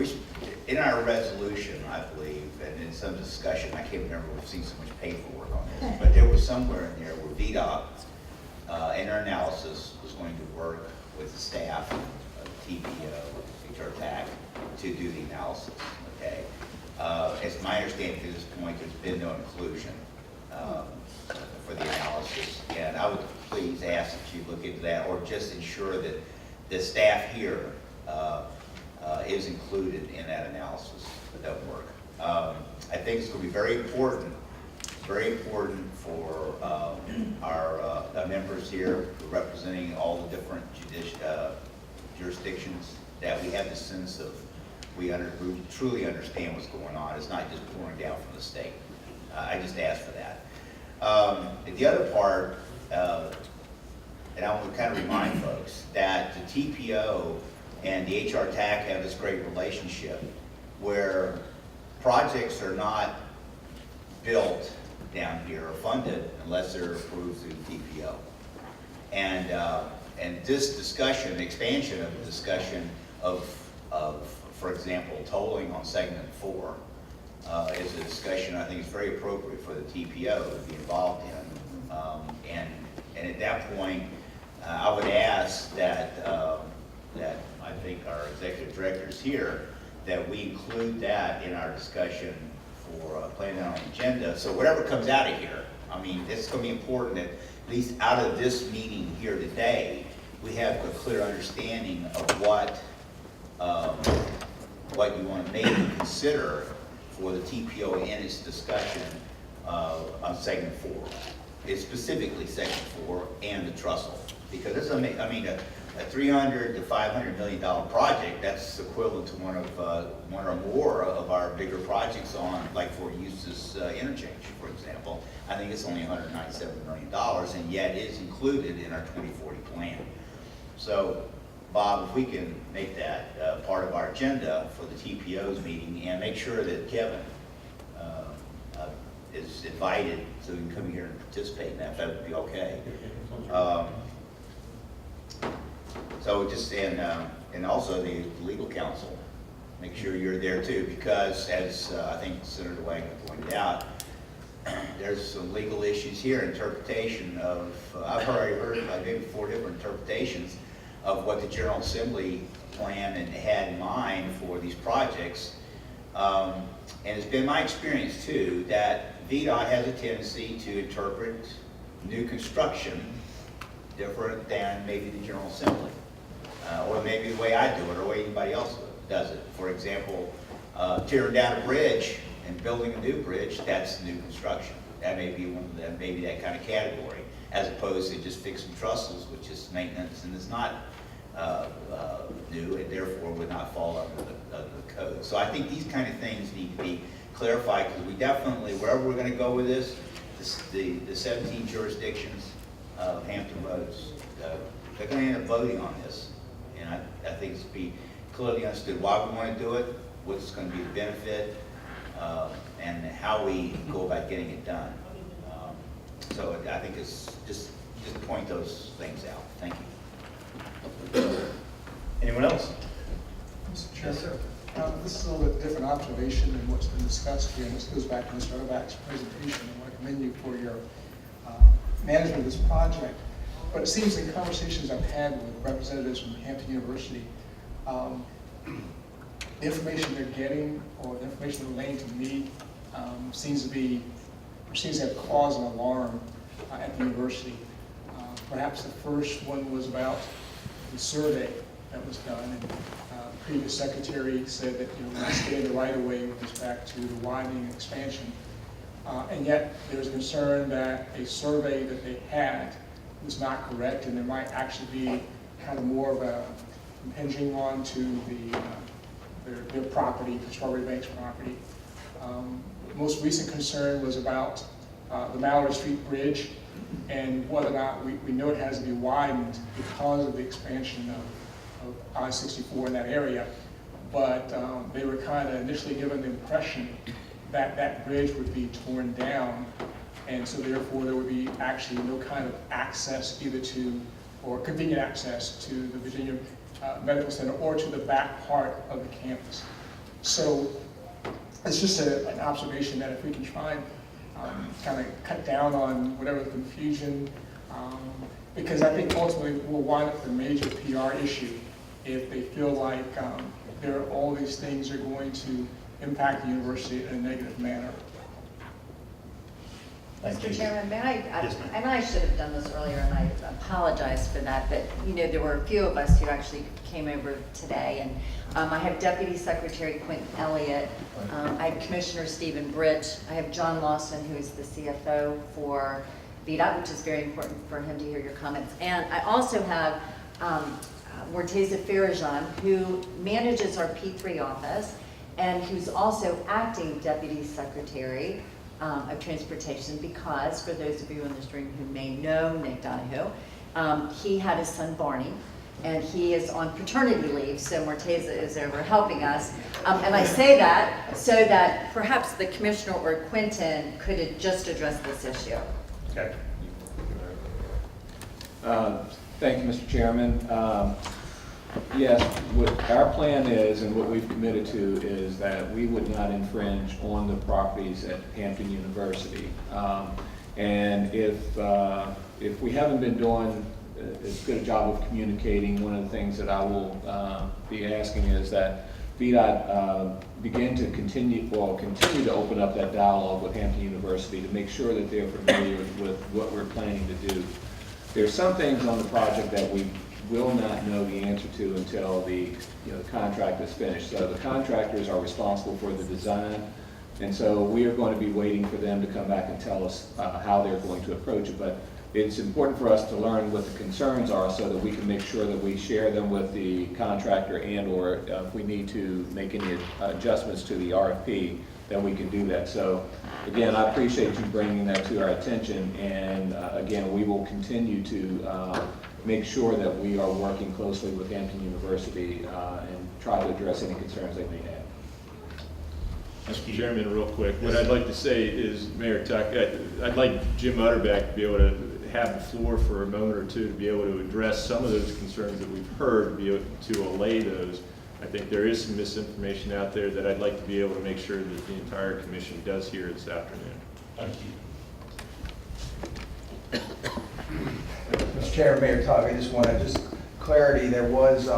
in our resolution, I believe, and in some discussion, I can't remember, we've seen so much paperwork on this, but there was somewhere in there where VDOT, in our analysis, was going to work with the staff of TPO, HRTAC, to do the analysis, okay? It's my understanding to this point, there's been no inclusion for the analysis, and I would please ask that you look into that, or just ensure that the staff here is included in that analysis of that work. I think it's going to be very important for our members here representing all the different jurisdictions, that we have the sense of we truly understand what's going on. It's not just pouring down from the state. I just ask for that. The other part, and I want to kind of remind folks that the TPO and the HRTAC have this great relationship where projects are not built down here or funded unless they're approved through the TPO. And this discussion, expansion of the discussion of for example, tolling on segment 4 is a discussion I think is very appropriate for the TPO to be involved in. And at that point, I would ask that I think our executive directors here, that we include that in our discussion for planning on the agenda. So whatever comes out of here, I mean, it's going to be important that at least out of this meeting here today, we have a clear understanding of what you want to maybe consider for the TPO in its discussion on segment 4. It's specifically segment 4 and the trestle, because this is, I mean, a $300 to $500 million project. That's equivalent to one or more of our bigger projects on, like for Eustis interchange, for example. I think it's only $197 million, and yet is included in our 2040 plan. So, Bob, if we can make that part of our agenda for the TPO's meeting, and make sure that Kevin is invited so he can come here and participate in that would be okay. So just, and also the legal counsel, make sure you're there too, because as I think Senator Wagner pointed out, there's some legal issues here, interpretation of, I've already heard like maybe 4 different interpretations of what the General Assembly plan and had in mind for these projects. And it's been my experience too that VDOT has a tendency to interpret new construction different than maybe the General Assembly, or maybe the way I do it, or the way anybody else does it. For example, tearing down a bridge and building a new bridge, that's new construction. That may be one of them, maybe that kind of category, as opposed to just fixing trestles, which is maintenance and is not new, and therefore would not fall under the code. So I think these kind of things need to be clarified, because we definitely, wherever we're going to go with this, the 17 jurisdictions of Hampton Roads, they're going to end up voting on this. And I think it's to be clearly understood why we want to do it, what's going to be the benefit, and how we go about getting it done. So I think it's just point those things out. Thank you. Anyone else? Mr. Chair, this is a little bit different observation than what's been discussed here, and this goes back to Mr. Oback's presentation. I want to commend you for your management of this project. But it seems in conversations I've had with representatives from Hampton University, the information they're getting, or the information they're relaying to me, seems to have caused an alarm at the university. Perhaps the first one was about the survey that was done, and the previous secretary said that we stay in the right of way with respect to the widening and expansion. And yet there was concern that a survey that they had was not correct, and there might actually be kind of more of a impinging on to their property, the Strawberry Banks property. The most recent concern was about the Mallory Street Bridge, and whether or not we know it has to be widened because of the expansion of I-64 in that area. But they were kind of initially given the impression that that bridge would be torn down, and so therefore there would be actually no kind of access either to, or convenient access to the Virginia Medical Center or to the back part of the campus. So it's just an observation that if we can try and kind of cut down on whatever the confusion, because I think ultimately we'll wind up with a major PR issue if they feel like all these things are going to impact the university in a negative manner. Thank you. Mr. Chairman, may I, Yes, ma'am. and I should have done this earlier, and I apologize for that, but there were a few of us who actually came over today, and I have Deputy Secretary Quentin Elliott, I have Commissioner Stephen Bridge, I have John Lawson, who is the CFO for VDOT, which is very important for him to hear your comments, and I also have Morteza Farajan, who manages our P3 office, and who's also acting Deputy Secretary of Transportation, because for those of you in this room who may know Nick Donahue, he had his son Barney, and he is on paternity leave, so Morteza is over helping us. And I say that so that perhaps the Commissioner or Quentin could just address this issue. Okay. Thank you, Mr. Chairman. Yes, what our plan is, and what we've committed to, is that we would not infringe on the properties at Hampton University. And if we haven't been doing as good a job of communicating, one of the things that I will be asking is that VDOT continue to open up that dialogue with Hampton University to make sure that they're familiar with what we're planning to do. There's some things on the project that we will not know the answer to until the contract is finished. So the contractors are responsible for the design, and so we are going to be waiting for them to come back and tell us how they're going to approach it. But it's important for us to learn what the concerns are so that we can make sure that we share them with the contractor, and or if we need to make any adjustments to the RFP, then we can do that. So again, I appreciate you bringing that to our attention, and again, we will continue to make sure that we are working closely with Hampton University and try to address any concerns they may have. Mr. Chairman, real quick, what I'd like to say is, Mayor Tuck, I'd like Jim Utterback to be able to have the floor for a moment or two to be able to address some of those concerns that we've heard, to be able to allay those. I think there is some misinformation out there that I'd like to be able to make sure that the entire commission does hear this afternoon. Thank you. Mr. Chairman, Mayor Tuck, I just want to, just clarity, there was,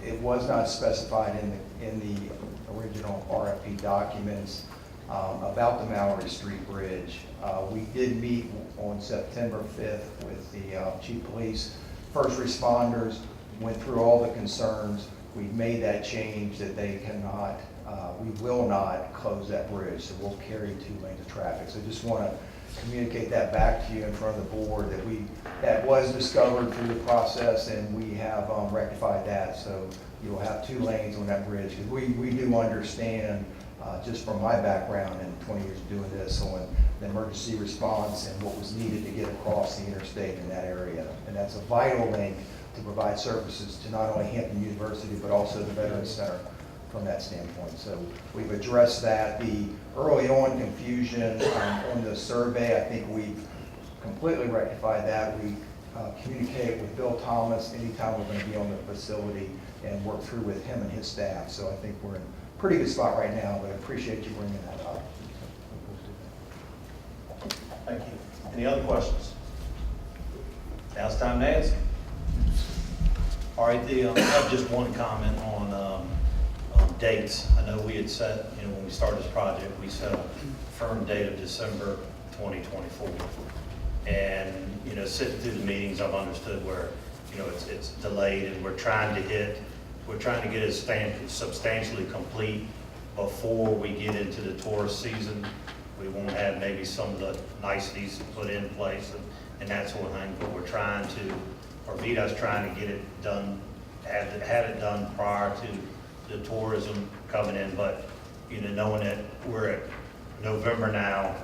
it was not specified in the original RFP documents about the Mallory Street Bridge. We did meet on September 5th with the chief of police, first responders, went through all the concerns. We made that change that they cannot, we will not close that bridge, so we'll carry 2 lanes of traffic. So just want to communicate that back to you in front of the board, that that was discovered through the process, and we have rectified that. So you'll have 2 lanes on that bridge, because we do understand, just from my background and 20 years of doing this, on the emergency response and what was needed to get across the interstate in that area. And that's a vital link to provide services to not only Hampton University, but also the Veterans Center from that standpoint. So we've addressed that. The early on confusion on the survey, I think we've completely rectified that. We communicate with Bill Thomas anytime we're going to be on the facility and work through with him and his staff. So I think we're in a pretty good spot right now, but I appreciate you bringing that up. Thank you. Any other questions? Now it's time to answer. All right, I have just one comment on dates. I know we had set, when we started this project, we set a firm date of December 2024. And, sitting through the meetings, I've understood where, it's delayed, and we're trying to get it substantially complete before we get into the tourist season. We won't have maybe some of the niceties put in place and that sort of thing, but we're trying to, or VDOT's trying to get it done, had it done prior to the tourism coming in. But, knowing that we're at November now,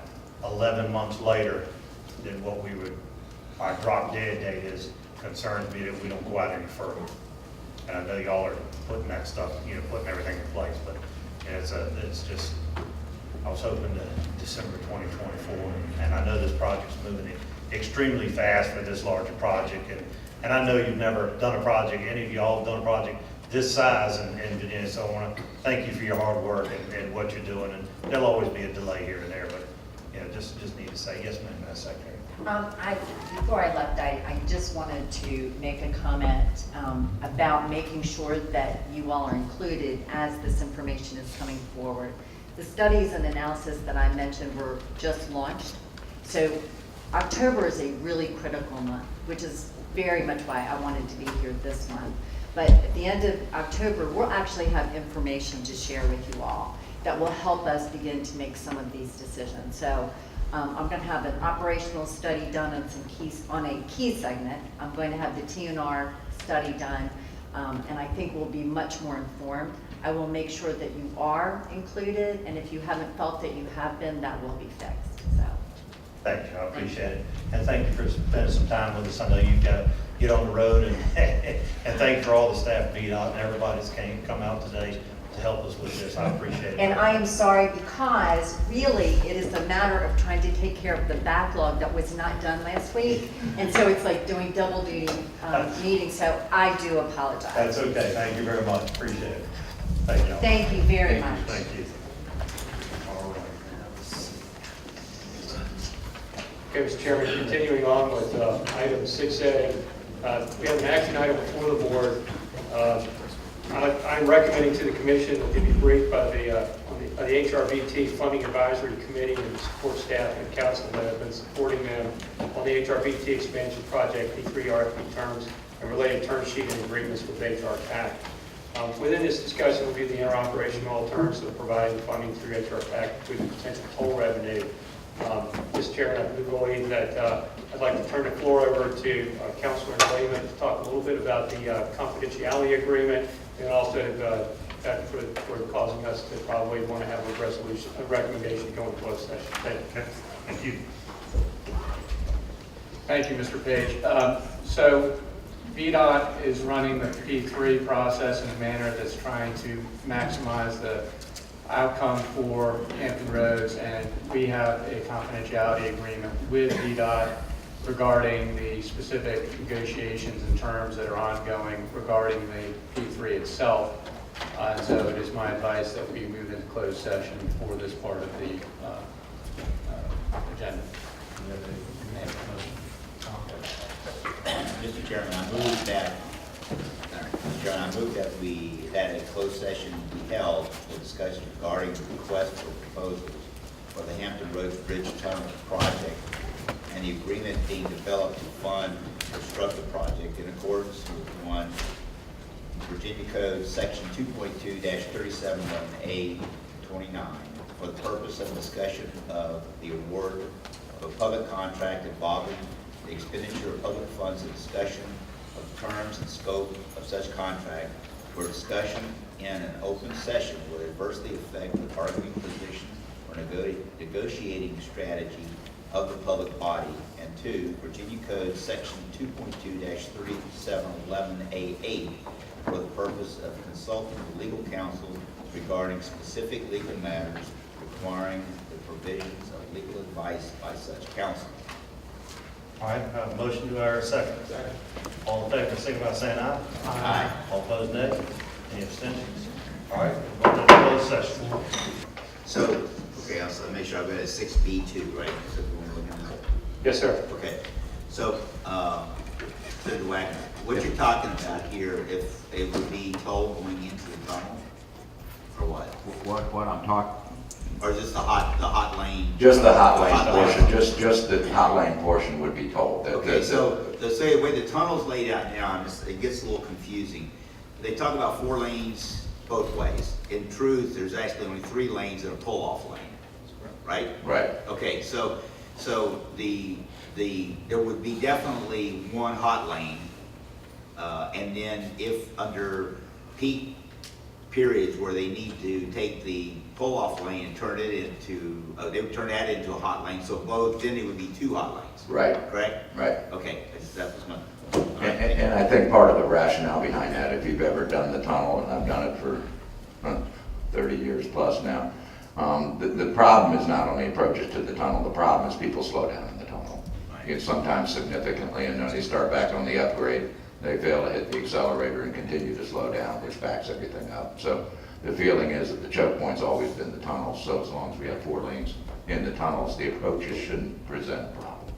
11 months later than what our drop dead date is, concerns me that we don't go out any further. And I know y'all are putting that stuff, putting everything in place, but it's just, I was hoping to December 2024, and I know this project's moving extremely fast for this larger project, and I know you've never done a project, any of y'all have done a project this size, and so I want to thank you for your hard work and what you're doing, and there'll always be a delay here and there, but just need to say, yes, ma'am, Madam Secretary. Before I left, I just wanted to make a comment about making sure that you all are included as this information is coming forward. The studies and analysis that I mentioned were just launched, so October is a really critical month, which is very much why I wanted to be here this month. But at the end of October, we'll actually have information to share with you all that will help us begin to make some of these decisions. So I'm going to have an operational study done on a key segment. I'm going to have the TNR study done, and I think we'll be much more informed. I will make sure that you are included, and if you haven't felt that you have been, that will be fixed. So. Thank you, I appreciate it. And thank you for spending some time with us. I know you've got to get on the road, and and thank you for all the staff at VDOT and everybody that's come out today to help us with this. I appreciate it. And I am sorry, because really it is a matter of trying to take care of the backlog that was not done last week. And so it's like doing double duty meetings, so I do apologize. That's okay. Thank you very much. Appreciate it. Thank you. Thank you very much. Thank you. All right. Okay, Mr. Chairman, continuing on with item 6A, we have an action item before the board. I'm recommending to the commission to be briefed by the HRBT Funding Advisory Committee and the support staff and council that have been supporting them on the HRBT expansion project, P3 RFP terms, and related term sheet and agreements with HRTAC. Within this discussion will be the interoperational alternatives of providing funding through HRTAC including potential toll revenue. Mr. Chairman, I believe that I'd like to turn the floor over to Councilman Lehman to talk a little bit about the confidentiality agreement, and also that for causing us to probably want to have a recommendation to go into closed session. Thank you. Okay. Thank you. Thank you, Mr. Page. So VDOT is running the P3 process in a manner that's trying to maximize the outcome for Hampton Roads, and we have a confidentiality agreement with VDOT regarding the specific negotiations and terms that are ongoing regarding the P3 itself. And so it is my advice that we move into closed session for this part of the agenda. Mr. Chairman, I move that, that a closed session be held for discussion regarding the request for proposals for the Hampton Roads Bridge Tunnel project and the agreement being developed to fund and construct the project in accordance with 1 Virginia Code Section 2.2-371A 29 for the purpose of discussion of the award of a public contract involving the expenditure of public funds and discussion of terms and scope of such contract for discussion in an open session would adversely affect the bargaining position or negotiating strategy of the public body. And 2, Virginia Code Section 2.2-3711A8 for the purpose of consulting with legal counsel regarding specific legal matters requiring the provisions of legal advice by such counsel. All right, I have a motion, do I hear a second? All in favor, signify by saying aye. Aye. All opposed, nay. Any abstentions? All right, we're going into closed session. So, okay, I'll make sure I've got a 6B2, right? So we're looking at that. Yes, sir. Okay, so, Senator Wagner, what you're talking about here, if it would be toll going into the tunnel, or what? What I'm talking, Or is this the hot lane? just the hot lane Hot lane. portion, just the hot lane portion would be told. Okay, so, let's say the way the tunnel's laid out now, it gets a little confusing. They talk about 4 lanes both ways. In truth, there's actually only 3 lanes and a pull-off lane, right? Right, Okay, so there would be definitely 1 hot lane, and then if under peak periods where they need to take the pull-off lane and turn it into, they would turn that into a hot lane, so both, then it would be 2 hot lanes, right, correct? right. Okay, that was my. And I think part of the rationale behind that, if you've ever done the tunnel, and I've done it for 30 years plus now, the problem is not only approaches to the tunnel, the problem is people slow down in the tunnel. It's sometimes significantly, and when they start back on the upgrade, they fail to hit the accelerator and continue to slow down, which backs everything up. So the feeling is that the choke point's always been the tunnels, so as long as we have 4 lanes in the tunnels, the approaches shouldn't present a problem,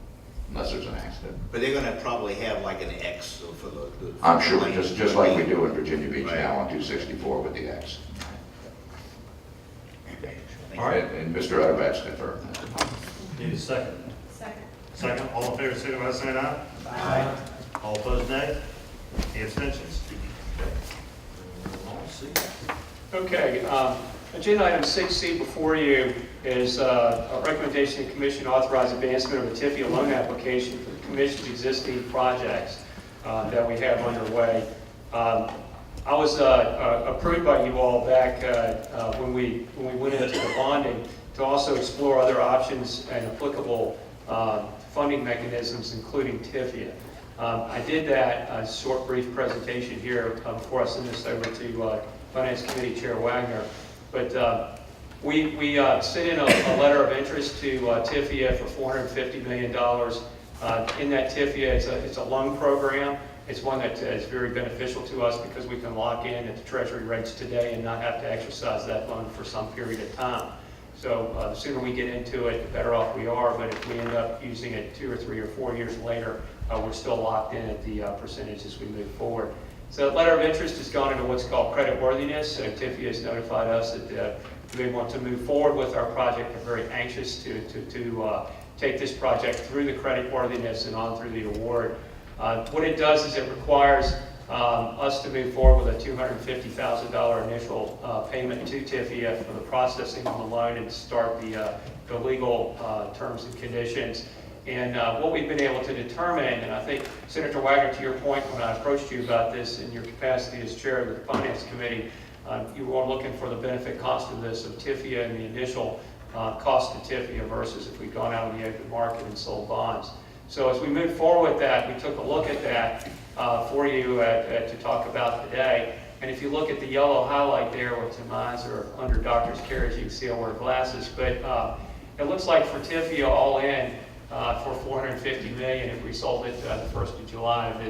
unless there's an accident. But they're gonna probably have like an X for the. I'm sure, lanes. just like we do in Virginia Beach Right. now on 264 with the X. Okay. All right. And Mr. Utterback's confirmed that. Need a second? Second. Second, all in favor, signify by saying aye. Aye. All opposed, nay. Any abstentions? Okay, agenda item 6C before you is a recommendation the commission authorize advancement of a TIFIA loan application for the commission's existing projects that we have underway. I was approved by you all back when we went into the bonding to also explore other options and applicable funding mechanisms, including TIFIA. I did that, a short brief presentation here before I send this over to Finance Committee Chair Wagner. But we sent in a letter of interest to TIFIA for $450 million. In that TIFIA, it's a loan program. It's one that is very beneficial to us because we can lock in at the Treasury rates today and not have to exercise that loan for some period of time. So the sooner we get into it, the better off we are. But if we end up using it 2 or 3 or 4 years later, we're still locked in at the percentage as we move forward. So the letter of interest has gone into what's called creditworthiness. TIFIA has notified us that they want to move forward with our project. They're very anxious to take this project through the creditworthiness and on through the award. What it does is it requires us to move forward with a $250,000 initial payment to TIFIA for the processing of the loan and start the legal terms and conditions. And what we've been able to determine, and I think, Senator Wagner, to your point when I approached you about this in your capacity as chair of the Finance Committee, you were looking for the benefit cost of this, of TIFIA and the initial cost to TIFIA versus if we'd gone out on the open market and sold bonds. So as we move forward with that, we took a look at that for you to talk about today. And if you look at the yellow highlight there, which mine are under doctor's carriage, you can see I wear glasses. But it looks like for TIFIA all in for $450 million, if we sold it the 1st of July of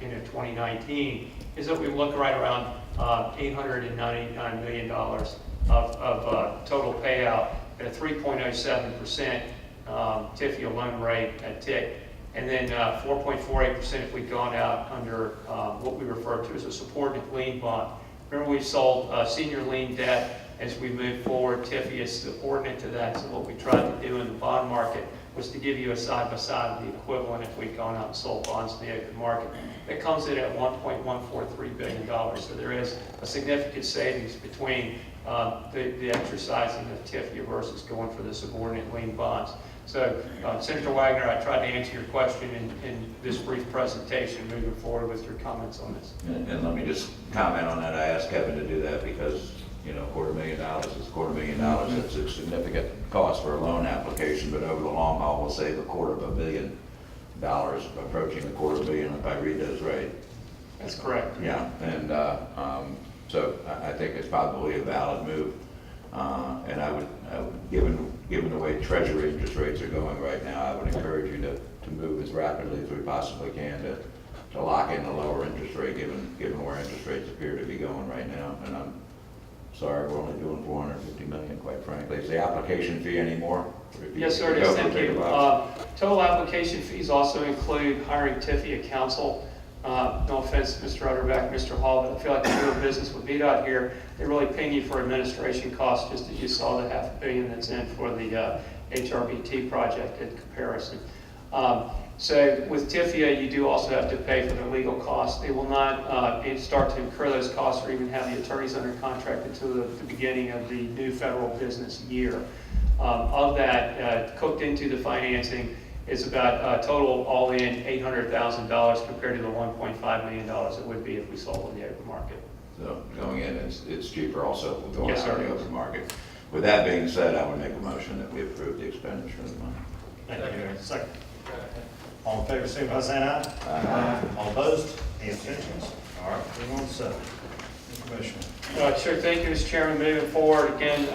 2019, is that we look right around $899 million of total payout at a 3.07% TIFIA loan rate at TIC, and then 4.48% if we'd gone out under what we refer to as a subordinate lien bond. Remember, we've sold senior lien debt as we move forward. TIFIA is subordinate to that, so what we tried to do in the bond market was to give you a side-by-side of the equivalent if we'd gone out and sold bonds in the open market. That comes in at $1.143 billion, so there is a significant savings between the exercising of TIFIA versus going for the subordinate lien bonds. So, Senator Wagner, I tried to answer your question in this brief presentation, moving forward with your comments on this. And let me just comment on that. I asked Kevin to do that because, you know, $250,000 is $250,000. It's a significant cost for a loan application, but over the long haul, we'll save $250 million, approaching $250 million if I read those right. That's correct. Yeah, and so I think it's probably a valid move. And I would, given the way Treasury interest rates are going right now, I would encourage you to move as rapidly as we possibly can to lock in a lower interest rate, given where interest rates appear to be going right now. And I'm sorry, we're only doing $450 million, quite frankly. Is the application fee anymore? Yes, sir, it is. Thank you. Total application fees also include hiring TIFIA counsel. No offense, Mr. Utterback, Mr. Hall, but I feel like if you're doing business with VDOT here, they really pay you for administration costs, just as you saw the $500 million that's in for the HRTAC project in comparison. So with TIFIA, you do also have to pay for their legal costs. They will not start to incur those costs or even have the attorneys under contract until the beginning of the new federal business year. Of that, cooked into the financing is about total all-in $800,000 compared to the $1.5 million it would be if we sold in the open market. So going in, it's cheaper also going Yes, out sir. in the open market. With that being said, I would make a motion that we approve the expenditure of the money. Thank you. Second. All in favor, signify by saying aye. Aye. All opposed? Any abstentions? All right, move on to 7. Commissioner. Sure, thank you, Mr. Chairman. Moving forward, again,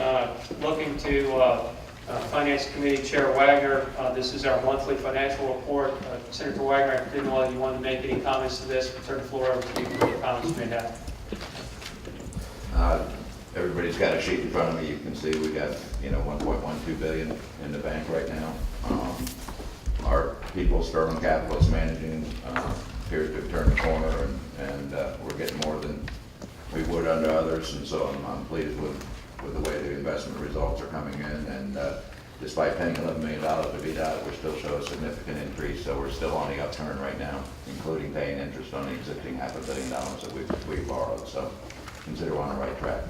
looking to Finance Committee Chair Wagner. This is our monthly financial report. Senator Wagner, I didn't know whether you wanted to make any comments to this, but turn the floor over to you for any comments you may have. Everybody's got a sheet in front of me. You can see we got, $1.12 billion in the bank right now. Our people, Sterling Capital, is managing, appears to have turned the corner, and we're getting more than we would under others, and so I'm pleased with the way the investment results are coming in. And despite paying $11 million to VDOT, we still show a significant increase, so we're still on the upturn right now, including paying interest on the existing $500 million that we borrowed. So consider we're on the right track.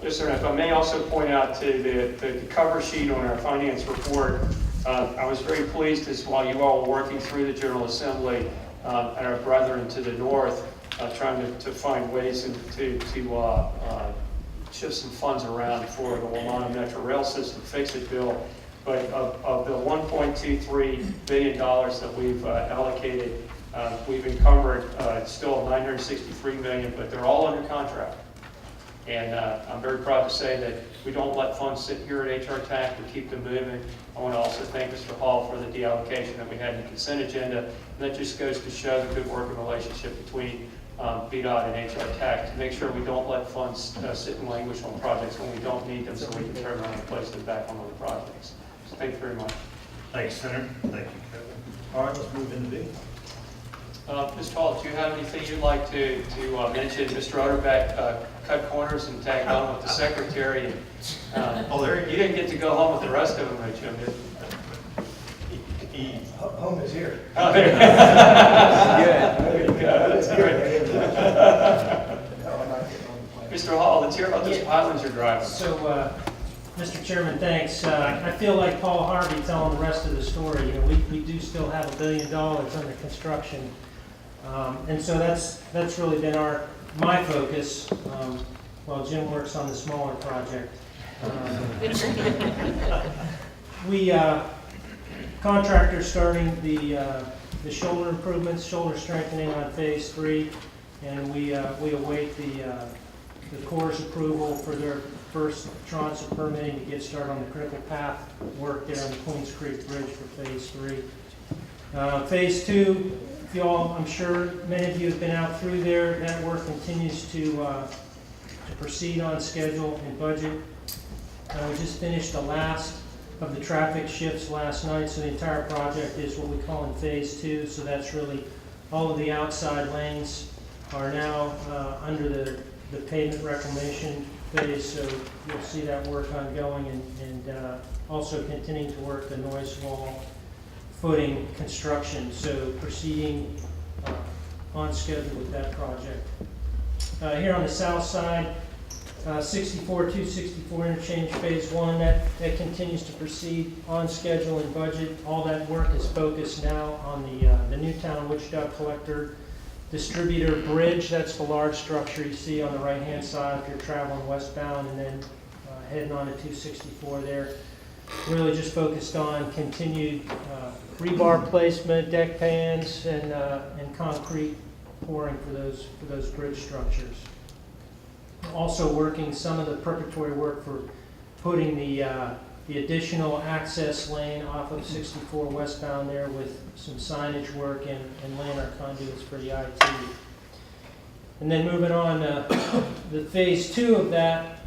Yes, sir. If I may also point out to the cover sheet on our finance report, I was very pleased as while you all were working through the General Assembly and our brethren to the north, trying to find ways to shift some funds around for the Wilmonna Metro Rail System Fix-It bill. But of the $1.23 billion that we've allocated, we've encumbered still $963 million, but they're all under contract. And I'm very proud to say that we don't let funds sit here at HRTAC, we keep them moving. I want to also thank Mr. Hall for the deallocation that we had in the consent agenda. And that just goes to show the good working relationship between VDOT and HRTAC to make sure we don't let funds sit and languish on projects when we don't need them, so we can turn around and place them back on other projects. So thank you very much. Thanks, Senator. Thank you, Kevin. All right, let's move into B. Mr. Hall, do you have anything you'd like to mention? Mr. Utterback cut corners and tagged on with the secretary. You didn't get to go home with the rest of them, Jim, did you? Home is here. Oh, there. There you go. That's great. Mr. Hall, let's hear about those pilots you're driving. So, Mr. Chairman, thanks. I feel like Paul Harvey telling the rest of the story. We do still have $1 billion under construction. And so that's really been my focus while Jim works on the smaller project. We contractors starting the shoulder improvements, shoulder strengthening on phase 3, and we await the Corps' approval for their first tranche of permitting to get started on the critical path work there on the Queens Creek Bridge for phase 3. Phase 2, I'm sure many of you have been out through there. That work continues to proceed on schedule and budget. We just finished the last of the traffic shifts last night, so the entire project is what we call in phase 2. So that's really all of the outside lanes are now under the pavement reclamation phase. So you'll see that work ongoing, and also continuing to work the noise wall footing construction. So proceeding on schedule with that project. Here on the south side, 264 interchange phase 1, that continues to proceed on schedule and budget. All that work is focused now on the Newtown Wichita Collector Distributor Bridge. That's the large structure you see on the right hand side if you're traveling westbound, and then heading on to 264 there. Really just focused on continued rebar placement, deck pans, and concrete pouring for those bridge structures. Also working some of the preparatory work for putting the additional access lane off of 64 westbound there with some signage work and laying our conduits for the IT. And then moving on, the phase 2 of that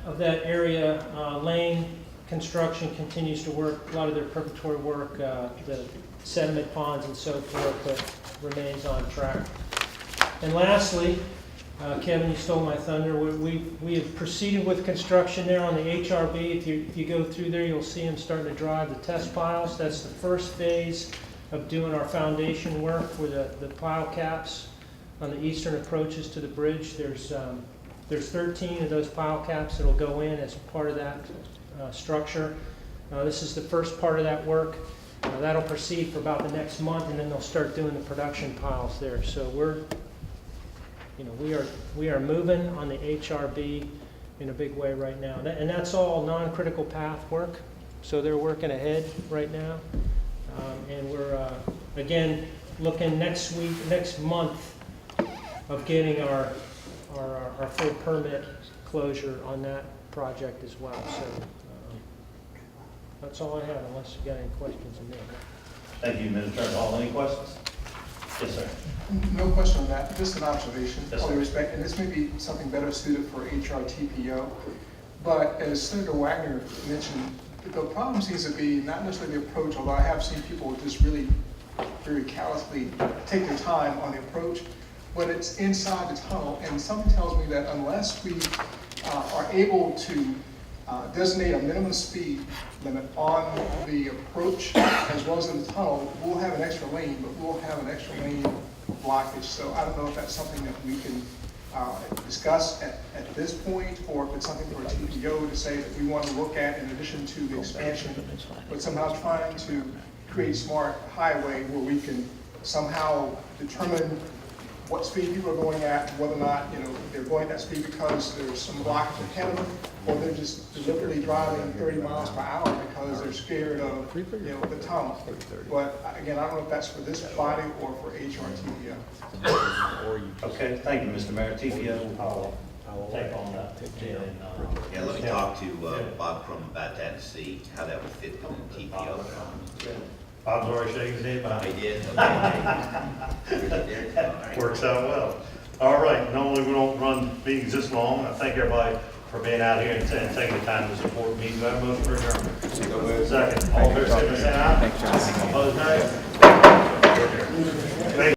area, lane construction continues to work. A lot of their preparatory work, the sediment ponds and so forth, but remains on track. And lastly, Kevin, you stole my thunder. We have proceeded with construction there on the HRB. If you go through there, you'll see them starting to drive the test piles. That's the first phase of doing our foundation work for the pile caps on the eastern approaches to the bridge. There's 13 of those pile caps that will go in as part of that structure. This is the first part of that work. That'll proceed for about the next month, and then they'll start doing the production piles there. So we are moving on the HRB in a big way right now, and that's all non-critical path work. So they're working ahead right now, and we're again looking next month of getting our full permit closure on that project as well. So that's all I have, unless you got any questions of me. Thank you, Administrator Hall. Any questions? Yes, sir. No question on that, just an observation, Yes, all sir. due respect, and this may be something better suited for HRTPO, but as Senator Wagner mentioned, the problem seems to be not necessarily the approach, although I have seen people just really very callously take their time on the approach, but it's inside the tunnel, and something tells me that unless we are able to designate a minimum speed limit on the approach as well as in the tunnel, we'll have an extra lane, but we'll have an extra lane blockage. So I don't know if that's something that we can discuss at this point, or if it's something for a TPO to say that we want to look at in addition to the expansion, but somehow trying to create a smart highway where we can somehow determine what speed people are going at, whether or not, they're going at that speed because there's some blockage ahead of them, or they're just deliberately driving 30 miles per hour because they're scared of, the tunnel. But again, I don't know if that's for this body or for HRTPO. Okay, thank you, Mr. Mayor. TPO, I'll take on that. Yeah, let me talk to Bob Crum about that and see how that would fit within the TPO. Bob's already shaking his head. I did. Okay. Works out well. All right, normally we don't run meetings this long. I thank everybody for being out here and taking the time to support me. Do I have a motion for adjournment? Second. All fair, say aye. Opposed, nay. Thank you.